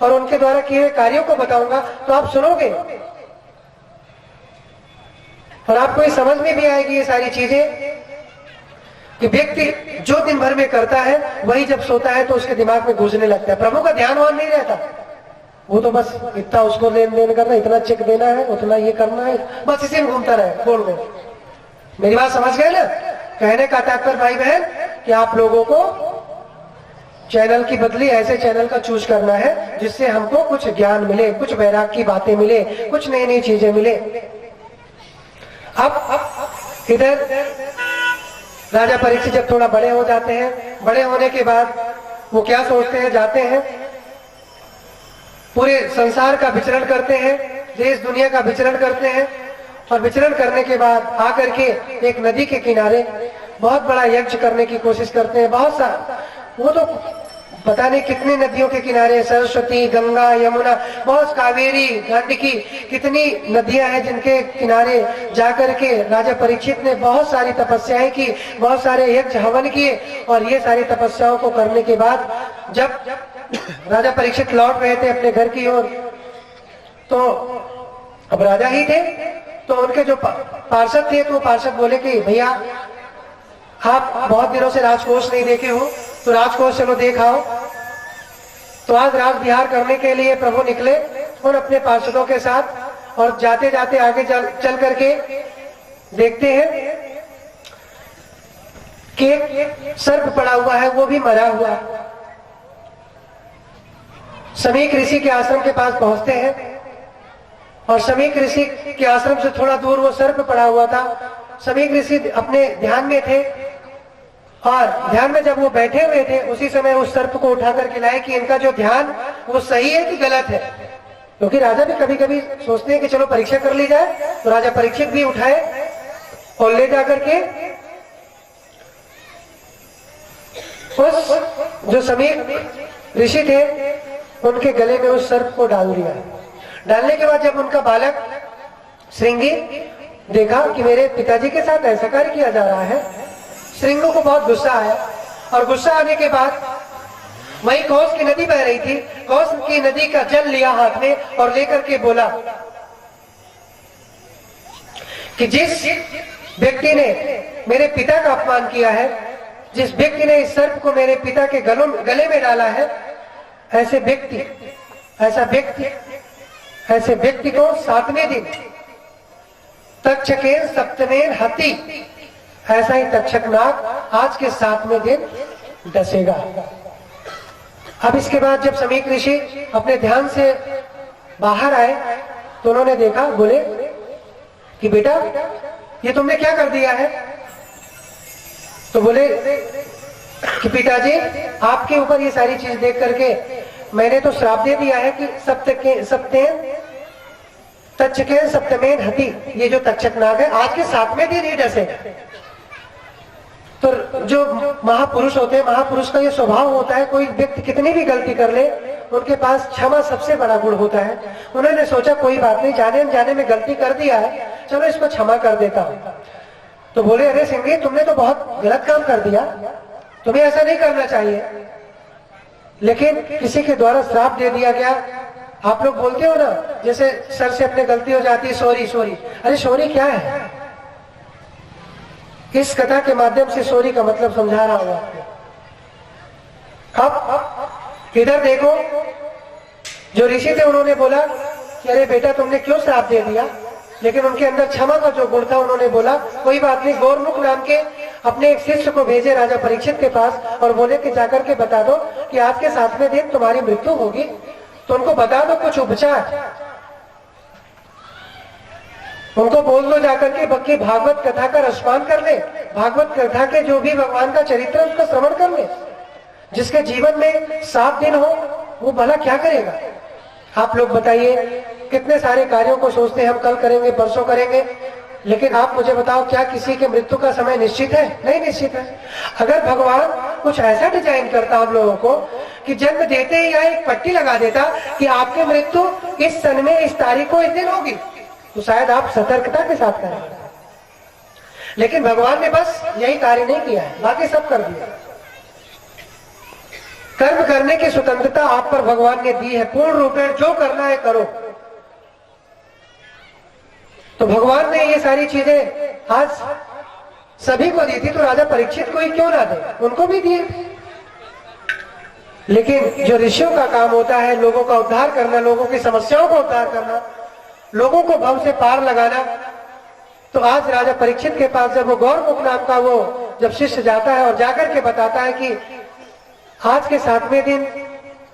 और उनके द्वारा किए हुए कार्यों को बताऊंगा तो आप सुनोगे और आपको ये समझ में भी आएगी ये सारी चीजें, कि व्यक्ति जो दिन भर में करता है वही जब सोता है तो उसके दिमाग में घुसने लगता है। प्रभु का ध्यान वहां नहीं रहता, वो तो बस इतना उसको लेन देन करना, इतना चेक देना है, उतना ये करना है, बस इसी में घूमता रहे गोल गोल। मेरी बात समझ गए ना? कहने का तात्पर्य भाई बहन कि आप लोगों को चैनल की बदली ऐसे चैनल का चूज करना है जिससे हमको कुछ ज्ञान मिले, कुछ वैराग की बातें मिले, कुछ नई नई चीजें मिले। अब इधर राजा परीक्षित जब थोड़ा बड़े हो जाते हैं, बड़े होने के बाद वो क्या सोचते हैं, जाते हैं पूरे संसार का विचरण करते हैं, देश दुनिया का विचरण करते हैं, और विचरण करने के बाद आकर के एक नदी के किनारे बहुत बड़ा यज्ञ करने की कोशिश करते हैं। बहुत सा, वो तो पता नहीं कितनी नदियों के किनारे, सरस्वती, गंगा, यमुना, बहुत, कावेरी, गंडकी, कितनी नदियां हैं जिनके किनारे जाकर के राजा परीक्षित ने बहुत सारी तपस्याएं की, बहुत सारे यज्ञ हवन किए। और ये सारी तपस्याओं को करने के बाद जब राजा परीक्षित लौट रहे थे अपने घर की ओर, तो अब राजा ही थे, तो उनके जो पार्षद थे, तो पार्षद बोले कि भैया आप बहुत दिनों से राजकोष नहीं देखे हो, तो राजकोष चलो देखाओ। तो आज राज विहार करने के लिए प्रभु निकले और अपने पार्षदों के साथ, और जाते जाते आगे चल करके देखते हैं कि एक सर्प पड़ा हुआ है, वो भी मरा हुआ। समीक ऋषि के आश्रम के पास पहुंचते हैं, और समीक ऋषि के आश्रम से थोड़ा दूर वो सर्प पड़ा हुआ था। समीक ऋषि अपने ध्यान में थे, और ध्यान में जब वो बैठे हुए थे उसी समय उस सर्प को उठा करके लाए कि इनका जो ध्यान वो सही है कि गलत है। क्योंकि राजा भी कभी कभी सोचते हैं कि चलो परीक्षा कर ली जाए, तो राजा परीक्षित भी उठाए और ले जाकर के उस जो समीक ऋषि थे उनके गले में उस सर्प को डाल दिया। डालने के बाद जब उनका बालक श्रृंगी देखा कि मेरे पिताजी के साथ ऐसा कार्य किया जा रहा है, श्रृंगों को बहुत गुस्सा आया, और गुस्सा आने के बाद वही कौश की नदी बह रही थी, कौश की नदी का जल लिया हाथ में और लेकर के बोला कि जिस व्यक्ति ने मेरे पिता का अपमान किया है, जिस व्यक्ति ने इस सर्प को मेरे पिता के गले में डाला है, ऐसे व्यक्ति को 7वें दिन तक्षकेन सप्तमेन हति, ऐसा ही तक्षक नाग आज के 7वें दिन डसेगा। अब इसके बाद जब समीक ऋषि अपने ध्यान से बाहर आए तो उन्होंने देखा, बोले कि बेटा ये तुमने क्या कर दिया है? तो बोले कि पिताजी आपके ऊपर ये सारी चीज देख करके मैंने तो श्राप दे दिया है कि तक्षकेन सप्तमेन हति, ये जो तक्षक नाग है आज के 7वें दिन ही डसेगा। तो जो महापुरुष होते हैं, महापुरुष का ये स्वभाव होता है, कोई व्यक्ति कितनी भी गलती कर ले उनके पास क्षमा सबसे बड़ा गुण होता है। उन्होंने सोचा कोई बात नहीं, जाने अनजाने में गलती कर दिया है, चलो इसको क्षमा कर देता हूं। तो बोले अरे सिंह तुमने तो बहुत गलत काम कर दिया, तुम्हें ऐसा नहीं करना चाहिए, लेकिन किसी के द्वारा श्राप दे दिया गया। आप लोग बोलते हो ना, जैसे सर से अपने गलती हो जाती है, सॉरी सॉरी। अरे सॉरी क्या है? इस कथा के माध्यम से सॉरी का मतलब समझा रहा हूं आपको। अब इधर देखो, जो ऋषि थे उन्होंने बोला कि अरे बेटा तुमने क्यों श्राप दे दिया, लेकिन उनके अंदर क्षमा का जो गुण था, उन्होंने बोला कोई बात नहीं। गौरमुख नाम के अपने एक शिष्य को भेजे राजा परीक्षित के पास और बोले कि जाकर के बता दो कि आज के 7वें दिन तुम्हारी मृत्यु होगी, तो उनको बता दो कुछ उपचार, उनको बोल दो जाकर के बक्की भागवत कथा का रसपान कर ले, भागवत कथा के जो भी भगवान का चरित्र है उसका श्रवण कर ले। जिसके जीवन में 7 दिन हो वो भला क्या करेगा। आप लोग बताइए, कितने सारे कार्यों को सोचते हैं हम कल करेंगे परसों करेंगे, लेकिन आप मुझे बताओ क्या किसी के मृत्यु का समय निश्चित है? नहीं निश्चित है। अगर भगवान कुछ ऐसा डिजाइन करता हम लोगों को कि जन्म देते ही यहाँ एक पट्टी लगा देता कि आपकी मृत्यु इस सन में इस तारीख को इस दिन होगी, तो शायद आप सतर्कता के साथ करेंगे। लेकिन भगवान ने बस यही कार्य नहीं किया है, बाकी सब कर दिया। कर्म करने की स्वतंत्रता आप पर भगवान ने दी है, पूर्ण रूप में जो करना है करो। तो भगवान ने ये सारी चीजें आज सभी को दी थी, तो राजा परीक्षित को ही क्यों ना दे, उनको भी दिए। लेकिन जो ऋषियों का काम होता है लोगों का उद्धार करना, लोगों की समस्याओं का उद्धार करना, लोगों को भव से पार लगाना, तो आज राजा परीक्षित के पास जब वो गौरमुख नाम का वो जब शिष्य जाता है और जाकर के बताता है कि आज के 7वें दिन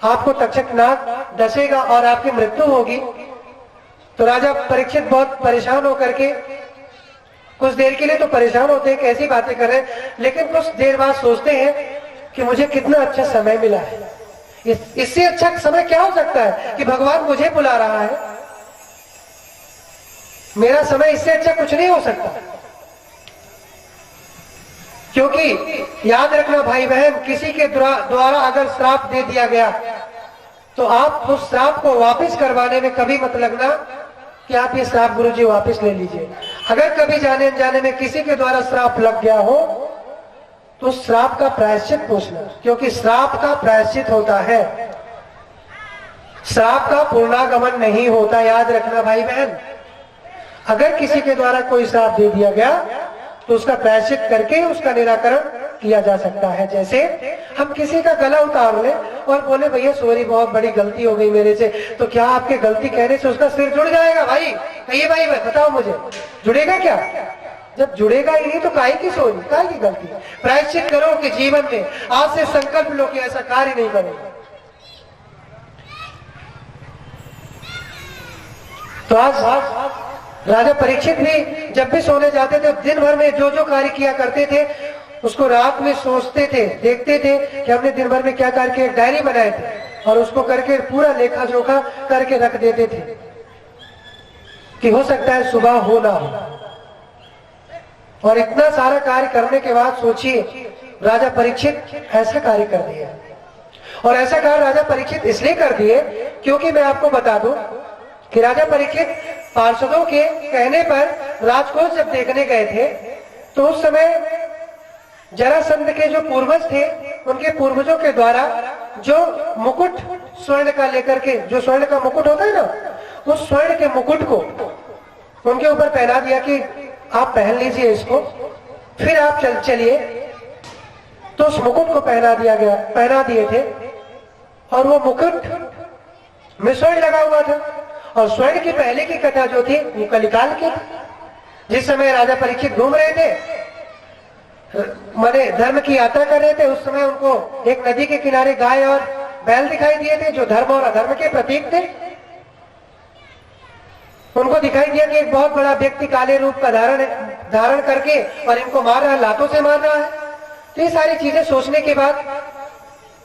आपको तक्षक नाग डसेगा और आपकी मृत्यु होगी, तो राजा परीक्षित बहुत परेशान होकर के, कुछ देर के लिए तो परेशान होते हैं कैसी बातें कर रहे हैं, लेकिन कुछ देर बाद सोचते हैं कि मुझे कितना अच्छा समय मिला है, इससे अच्छा समय क्या हो सकता है कि भगवान मुझे बुला रहा है, मेरा समय इससे अच्छा कुछ नहीं हो सकता। क्योंकि याद रखना भाई बहन, किसी के द्वारा अगर श्राप दे दिया गया तो आप उस श्राप को वापस करवाने में कभी मत लगना कि आप ये श्राप गुरुजी वापस ले लीजिए। अगर कभी जाने अनजाने में किसी के द्वारा श्राप लग गया हो तो श्राप का प्रायश्चित पूछना, क्योंकि श्राप का प्रायश्चित होता है, श्राप का पूर्णागमन नहीं होता। याद रखना भाई बहन, अगर किसी के द्वारा कोई श्राप दे दिया गया तो उसका प्रायश्चित करके उसका निराकरण किया जा सकता है। जैसे हम किसी का गला उतार ले और बोले भैया सॉरी बहुत बड़ी गलती हो गई मेरे से, तो क्या आपके गलती कहने से उसका सिर जुड़ जाएगा? भाई कहिए भाई बताओ मुझे, जुड़ेगा क्या? जब जुड़ेगा ही नहीं तो काहे की सॉरी, काहे की गलती? प्रायश्चित करो कि जीवन में आज से संकल्प लो कि ऐसा कार्य नहीं करेगा। तो आज राजा परीक्षित भी जब भी सोने जाते थे दिन भर में जो जो कार्य किया करते थे उसको रात में सोचते थे, देखते थे कि हमने दिन भर में क्या कार्य किया, एक डायरी बनाए थे और उसको करके पूरा लेखा जोखा करके रख देते थे कि हो सकता है सुबह हो ना हो। और इतना सारा कार्य करने के बाद सोचिए राजा परीक्षित ऐसा कार्य कर दिया। और ऐसा कार्य राजा परीक्षित इसलिए कर दिए क्योंकि मैं आपको बता दूं कि राजा परीक्षित पार्षदों के कहने पर राजकोष जब देखने गए थे तो उस समय जरासंध के जो पूर्वज थे उनके पूर्वजों के द्वारा जो मुकुट स्वर्ण का लेकर के, जो स्वर्ण का मुकुट होता है ना, उस स्वर्ण के मुकुट को उनके ऊपर पहना दिया कि आप पहन लीजिए इसको, फिर आप चलिए। तो उस मुकुट को पहना दिए थे और वो मुकुट में स्वर्ण लगा हुआ था। और स्वर्ण की पहले की कथा जो थी वो कलिकाल की थी, जिस समय राजा परीक्षित घूम रहे थे, माने धर्म की यात्रा कर रहे थे, उस समय उनको एक नदी के किनारे गाय और बैल दिखाई दिए थे जो धर्म और अधर्म के प्रतीक थे। उनको दिखाई दिया कि एक बहुत बड़ा व्यक्ति काले रूप का धारण करके और इनको मार रहा है, लातों से मार रहा है। तो ये सारी चीजें सोचने के बाद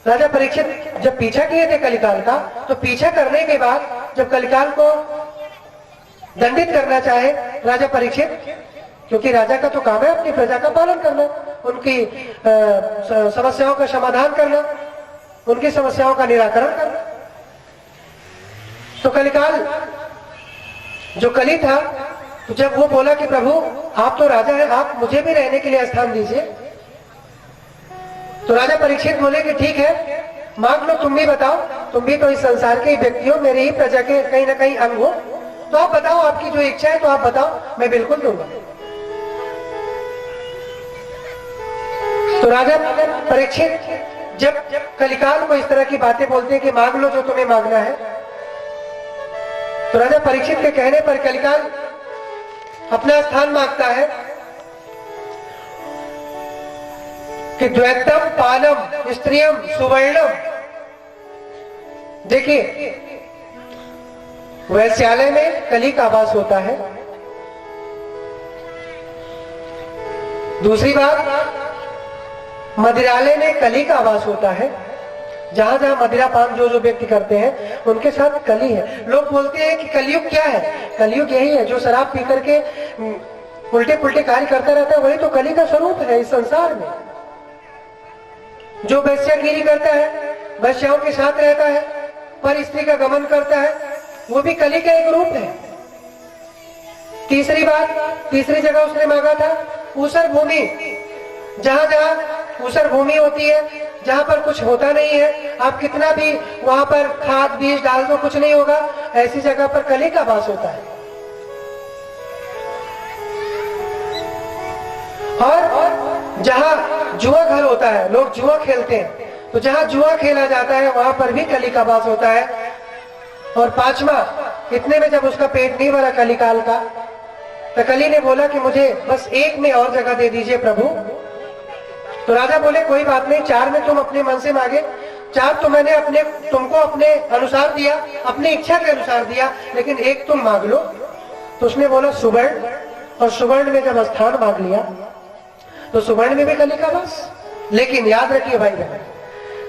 राजा परीक्षित जब पीछा किए थे कलिकाल का, तो पीछा करने के बाद जब कलिकाल को दंडित करना चाहे राजा परीक्षित, क्योंकि राजा का तो काम है अपनी प्रजा का पालन करना, उनकी समस्याओं का समाधान करना, उनकी समस्याओं का निराकरण करना। तो कलिकाल जो कली था, तो जब वो बोला कि प्रभु आप तो राजा हैं, आप मुझे भी रहने के लिए स्थान दीजिए, तो राजा परीक्षित बोले कि ठीक है मांग लो, तुम भी बताओ, तुम भी तो इस संसार के व्यक्ति हो, मेरी ही प्रजा के कहीं ना कहीं अंग हो, तो आप बताओ आपकी जो इच्छा है तो आप बताओ, मैं बिल्कुल दूंगा। तो राजा परीक्षित जब कलिकाल को इस तरह की बातें बोलते हैं कि मांग लो जो तुम्हें मांगना है, तो राजा परीक्षित के कहने पर कलिकाल अपना स्थान मांगता है कि द्वैतम पानम स्त्रियम सुवर्णम। देखिए, वैश्यालय में कली का आवास होता है। दूसरी बात, मदिरालय में कली का आवास होता है। जहां जहां मदिरा पान जो जो व्यक्ति करते हैं उनके साथ कली है। लोग बोलते हैं कि कलयुग क्या है? कलयुग यही है, जो शराब पी करके उल्टे पुल्टे कार्य करता रहता है, वही तो कली का स्वरूप है इस संसार में। जो वैश्यागिरी करता है, वैश्याओं के साथ रहता है, पर स्त्री का गमन करता है, वो भी कली का एक रूप है। तीसरी बात, तीसरी जगह उसने मांगा था ऊसर भूमि। जहां जहां ऊसर भूमि होती है, जहां पर कुछ होता नहीं है, आप कितना भी वहां पर खाद बीज डाल दो कुछ नहीं होगा, ऐसी जगह पर कली का वास होता है। और जहां जुआ घर होता है, लोग जुआ खेलते हैं, तो जहां जुआ खेला जाता है वहां पर भी कली का वास होता है। और पांचवा, इतने में जब उसका पेट नहीं भरा कलिकाल का, तो कली ने बोला कि मुझे बस एक में और जगह दे दीजिए प्रभु। तो राजा बोले कोई बात नहीं, 4 में तुम अपने मन से मांगे, 4 तो मैंने तुमको अपने अनुसार दिया, अपनी इच्छा के अनुसार दिया, लेकिन एक तुम मांग लो। तो उसने बोला सुवर्ण, और सुवर्ण में जब स्थान मांग लिया तो सुवर्ण में भी कली का वास। लेकिन याद रखिए भाई बहन,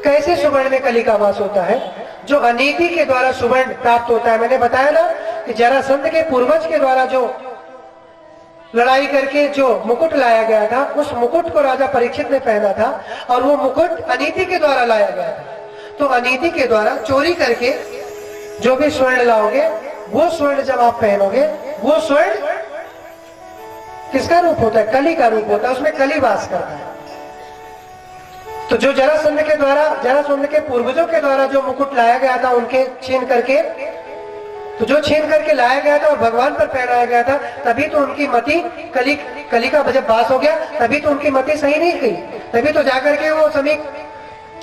कैसे सुवर्ण में कली का वास होता है? जो अनीति के द्वारा सुवर्ण प्राप्त होता है। मैंने बताया ना कि जरासंध के पूर्वज के द्वारा जो लड़ाई करके जो मुकुट लाया गया था, उस मुकुट को राजा परीक्षित ने पहना था, और वो मुकुट अनीति के द्वारा लाया गया था। तो अनीति के द्वारा चोरी करके जो भी स्वर्ण लाओगे, वो स्वर्ण जब आप पहनोगे, वो स्वर्ण किसका रूप होता है? कली का रूप होता है, उसमें कली वास करता है। तो जो जरासंध के द्वारा, जरासंध के पूर्वजों के द्वारा जो मुकुट लाया गया था उनके छीन करके, तो जो छीन करके लाया गया था और भगवान पर पहनाया गया था, तभी तो उनकी मति कली का जब वास हो गया, तभी तो उनकी मति सही नहीं गई। तभी तो जाकर के वो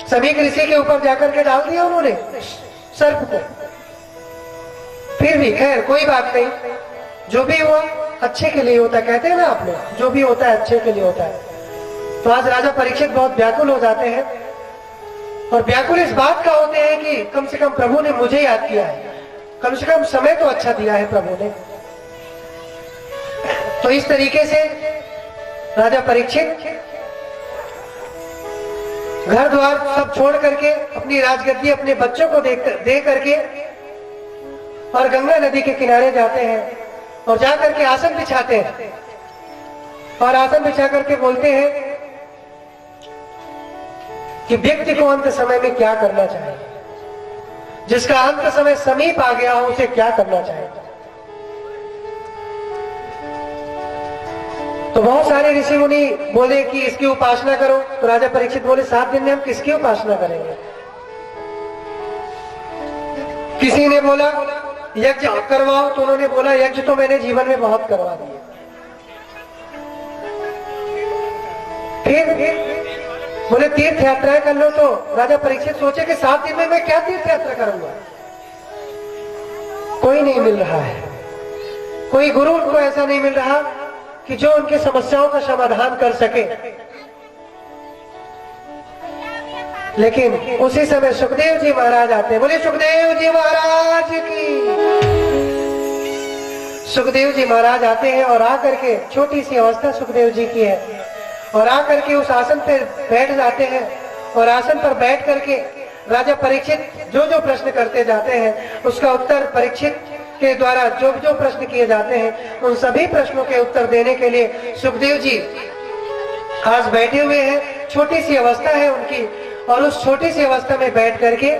समीक ऋषि के ऊपर जाकर के डाल दिया उन्होंने सर्प को। फिर भी खैर कोई बात नहीं, जो भी हुआ अच्छे के लिए होता है, कहते हैं ना आप लोग, जो भी होता है अच्छे के लिए होता है। तो आज राजा परीक्षित बहुत व्याकुल हो जाते हैं, और व्याकुल इस बात का होते हैं कि कम से कम प्रभु ने मुझे याद किया है, कम से कम समय तो अच्छा दिया है प्रभु ने। तो इस तरीके से राजा परीक्षित घर द्वार सब छोड़ करके अपनी राजगद्दी अपने बच्चों को दे करके और गंगा नदी के किनारे जाते हैं, और जाकर के आसन बिछाते हैं, और आसन बिछा करके बोलते हैं कि व्यक्ति को अंत समय में क्या करना चाहिए, जिसका अंत समय समीप आ गया हो उसे क्या करना चाहिए। तो बहुत सारे ऋषि मुनि बोले कि इसकी उपासना करो। तो राजा परीक्षित बोले 7 दिन में हम किसकी उपासना करेंगे? किसी ने बोला यज्ञ करवाओ, तो उन्होंने बोला यज्ञ तो मैंने जीवन में बहुत करवा दिए। फिर बोले तीर्थ यात्राएं कर लो। तो राजा परीक्षित सोचे कि 7 दिन में मैं क्या तीर्थ यात्रा करूंगा? कोई नहीं मिल रहा है, कोई गुरु उनको ऐसा नहीं मिल रहा कि जो उनकी समस्याओं का समाधान कर सके। लेकिन उसी समय सुखदेव जी महाराज आते हैं। बोले सुखदेव जी महाराज की। सुखदेव जी महाराज आते हैं और आकर के, छोटी सी अवस्था सुखदेव जी की है, और आकर के उस आसन पर बैठ जाते हैं, और आसन पर बैठ करके राजा परीक्षित जो जो प्रश्न करते जाते हैं उसका उत्तर परीक्षित के द्वारा जो जो प्रश्न किए जाते हैं उन सभी प्रश्नों के उत्तर देने के लिए सुखदेव जी आज बैठे हुए हैं। छोटी सी अवस्था है उनकी, और उस छोटी सी अवस्था में बैठ करके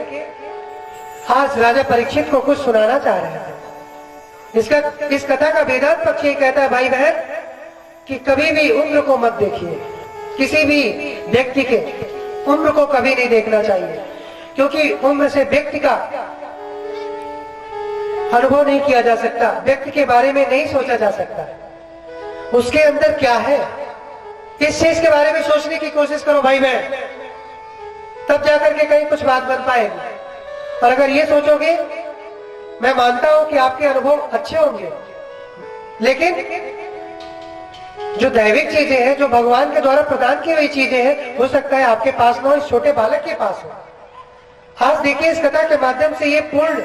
आज राजा परीक्षित को कुछ सुनाना चाह रहे थे। इस कथा का वेदांत पक्ष ये कहता है भाई बहन कि कभी भी उम्र को मत देखिए, किसी भी व्यक्ति के उम्र को कभी नहीं देखना चाहिए, क्योंकि उम्र से व्यक्ति का अनुभव नहीं किया जा सकता, व्यक्ति के बारे में नहीं सोचा जा सकता उसके अंदर क्या है। इस चीज के बारे में सोचने की कोशिश करो भाई बहन। तब जाकर के कहीं कुछ बात बन पाएगी। और अगर ये सोचोगे, मैं मानता हूं कि आपके अनुभव अच्छे होंगे, लेकिन जो दैविक चीजें हैं, जो भगवान के द्वारा प्रदान की हुई चीजें हैं, हो सकता है आपके पास ना हो, इस छोटे बालक के पास हो। आज देखिए, इस कथा के माध्यम से ये पूर्ण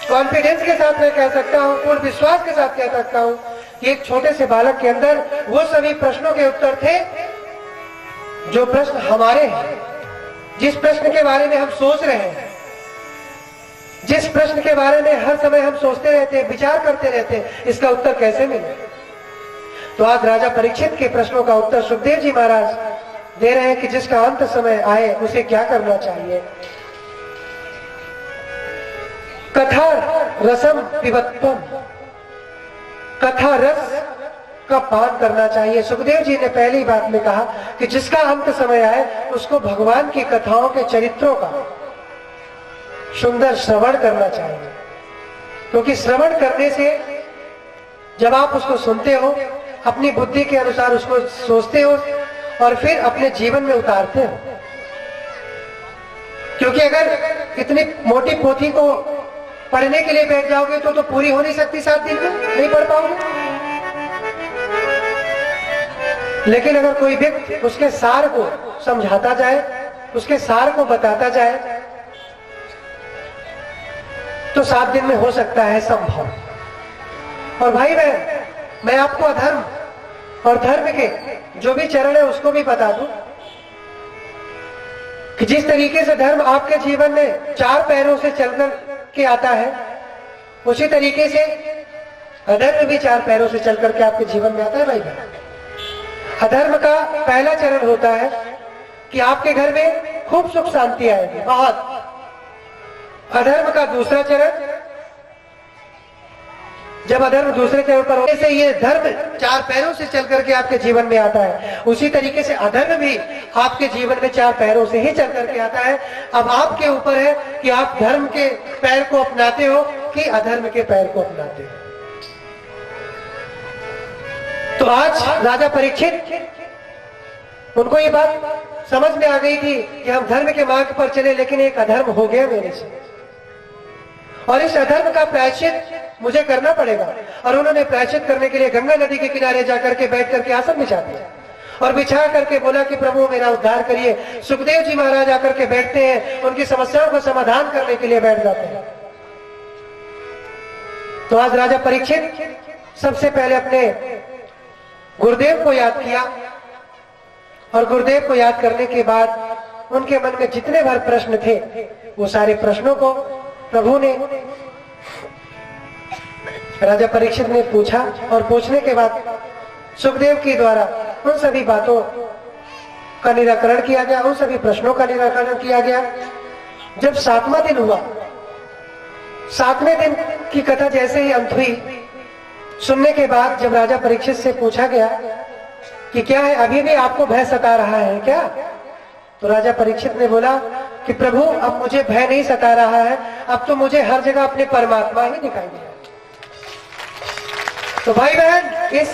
कॉन्फिडेंस के साथ मैं कह सकता हूं, पूर्ण विश्वास के साथ कह सकता हूं कि एक छोटे से बालक के अंदर वो सभी प्रश्नों के उत्तर थे जो प्रश्न हमारे हैं। जिस प्रश्न के बारे में हम सोच रहे हैं, जिस प्रश्न के बारे में हर समय हम सोचते रहते हैं, विचार करते रहते हैं, इसका उत्तर कैसे मिले। तो आज राजा परीक्षित के प्रश्नों का उत्तर सुखदेव जी महाराज दे रहे हैं कि जिसका अंत समय आए उसे क्या करना चाहिए। कथा रसम पिबत्वम, कथा रस का पान करना चाहिए। सुखदेव जी ने पहली बात में कहा कि जिसका अंत समय आए उसको भगवान की कथाओं के चरित्रों का सुंदर श्रवण करना चाहिए, क्योंकि श्रवण करने से जब आप उसको सुनते हो, अपनी बुद्धि के अनुसार उसको सोचते हो और फिर अपने जीवन में उतारते हो। क्योंकि अगर इतनी मोटी पोथी को पढ़ने के लिए बैठ जाओगे तो पूरी हो नहीं सकती 7 दिन में, नहीं पढ़ पाओगे। लेकिन अगर कोई व्यक्ति उसके सार को समझाता जाए, उसके सार को बताता जाए, तो 7 दिन में हो सकता है संभव। और भाई बहन, मैं आपको अधर्म और धर्म के जो भी चरण है उसको भी बता दूं कि जिस तरीके से धर्म आपके जीवन में 4 पैरों से चलकर के आता है, उसी तरीके से अधर्म भी 4 पैरों से चलकर के आपके जीवन में आता है। भाई बहन, अधर्म का पहला चरण होता है कि आपके घर में खूब सुख शांति आएगी, बहुत। अधर्म का दूसरा चरण, जब अधर्म दूसरे चरण पर होने से ये धर्म 4 पैरों से चल करके आपके जीवन में आता है, उसी तरीके से अधर्म भी आपके जीवन में 4 पैरों से ही चल करके आता है। अब आपके ऊपर है कि आप धर्म के पैर को अपनाते हो कि अधर्म के पैर को अपनाते हो। तो आज राजा परीक्षित, उनको ये बात समझ में आ गई थी कि हम धर्म के मार्ग पर चले, लेकिन एक अधर्म हो गया मेरे से और इस अधर्म का प्रायश्चित मुझे करना पड़ेगा। और उन्होंने प्रायश्चित करने के लिए गंगा नदी के किनारे जाकर के बैठ करके आसन बिछा दिया और बिछा करके बोला कि प्रभु मेरा उद्धार करिए। सुखदेव जी महाराज आकर के बैठते हैं, उनकी समस्याओं का समाधान करने के लिए बैठ जाते हैं। तो आज राजा परीक्षित सबसे पहले अपने गुरुदेव को याद किया और गुरुदेव को याद करने के बाद उनके मन में जितने भर प्रश्न थे, वो सारे प्रश्नों को प्रभु ने, राजा परीक्षित ने पूछा। और पूछने के बाद सुखदेव के द्वारा उन सभी बातों का निराकरण किया गया, उन सभी प्रश्नों का निराकरण किया गया। जब 7वां दिन हुआ, 7वें दिन की कथा जैसे ही अंत हुई, सुनने के बाद जब राजा परीक्षित से पूछा गया कि क्या है, अभी भी आपको भय सता रहा है क्या, तो राजा परीक्षित ने बोला कि प्रभु अब मुझे भय नहीं सता रहा है, अब तो मुझे हर जगह अपने परमात्मा ही दिखाई दे। तो भाई बहन, इस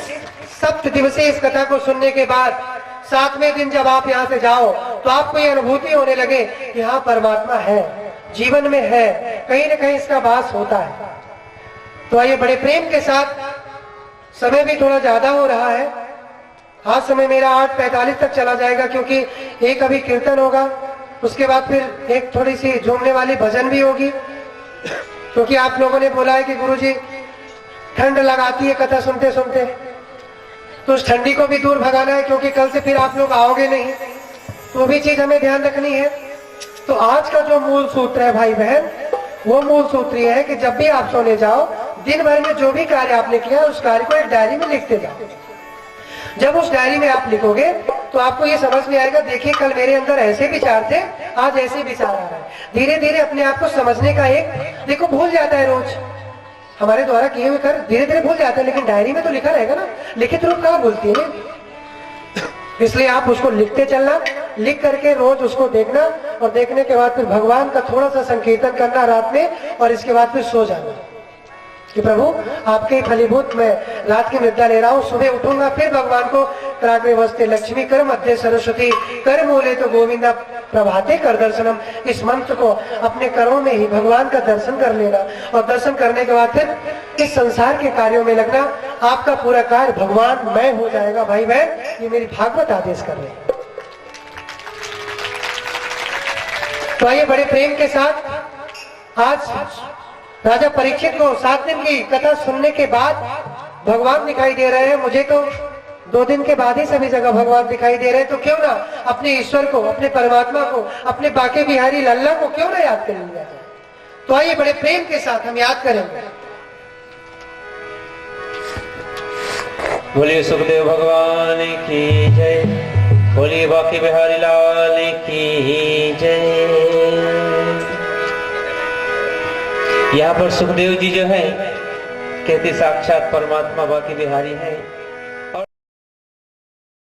7 दिवसीय इस कथा को सुनने के बाद 7वें दिन जब आप यहाँ से जाओ तो आपको ये अनुभूति होने लगे कि हाँ, परमात्मा है, जीवन में है, कहीं ना कहीं इसका वास होता है। तो आइए बड़े प्रेम के साथ, समय भी थोड़ा ज्यादा हो रहा है, आज समय मेरा 8:45 तक चला जाएगा, क्योंकि एक अभी कीर्तन होगा, उसके बाद फिर एक थोड़ी सी झूमने वाली भजन भी होगी, क्योंकि आप लोगों ने बोला है कि गुरुजी ठंड लगाती है कथा सुनते सुनते, तो उस ठंडी को भी दूर भगाना है, क्योंकि कल से फिर आप लोग आओगे नहीं, तो वो भी चीज हमें ध्यान रखनी है। तो आज का जो मूल सूत्र है भाई बहन, वो मूल सूत्र ये है कि जब भी आप सोने जाओ, दिन भर में जो भी कार्य आपने किया उस कार्य को एक डायरी में लिखते जाओ। जब उस डायरी में आप लिखोगे तो आपको ये समझ में आएगा, देखिए कल मेरे अंदर ऐसे विचार थे, आज ऐसे विचार आ रहे हैं। धीरे धीरे अपने आप को समझने का एक, देखो भूल जाता है, रोज हमारे द्वारा किए हुए कर धीरे धीरे भूल जाता है, लेकिन डायरी में तो लिखा रहेगा ना, लिखित रूप कहाँ भूलती है। इसलिए आप उसको लिखते चलना, लिख करके रोज उसको देखना और देखने के बाद फिर भगवान का थोड़ा सा संकीर्तन करना रात में, और इसके बाद फिर सो जाना। कि प्रभु आपके फलीभूत मैं रात की निद्रा ले रहा हूँ, सुबह उठूंगा फिर भगवान को कराग्रे वस्ते लक्ष्मी कर मध्य सरस्वती कर मूले तो गोविंदा प्रभाते कर दर्शनम, इस मंत्र को अपने करों में ही भगवान का दर्शन कर लेना और दर्शन करने के बाद फिर इस संसार के कार्यों में लगना। आपका पूरा कार्य भगवान मैं हो जाएगा। भाई बहन, ये मेरी भागवत आदेश कर रहे हैं। तो आइए बड़े प्रेम के साथ आज राजा परीक्षित को 7 दिन की कथा सुनने के बाद भगवान दिखाई दे रहे हैं। मुझे तो 2 दिन के बाद ही सभी जगह भगवान दिखाई दे रहे हैं, तो क्यों ना अपने ईश्वर को, अपने परमात्मा को, अपने बाके बिहारी लल्ला को क्यों ना याद कर लिया जाए। तो आइए बड़े प्रेम के साथ हम याद करेंगे। बोलिए सुखदेव भगवान की जय, बोलिए बाके बिहारी लाल की जय। यहाँ पर सुखदेव जी जो है कहते साक्षात परमात्मा बाके बिहारी है।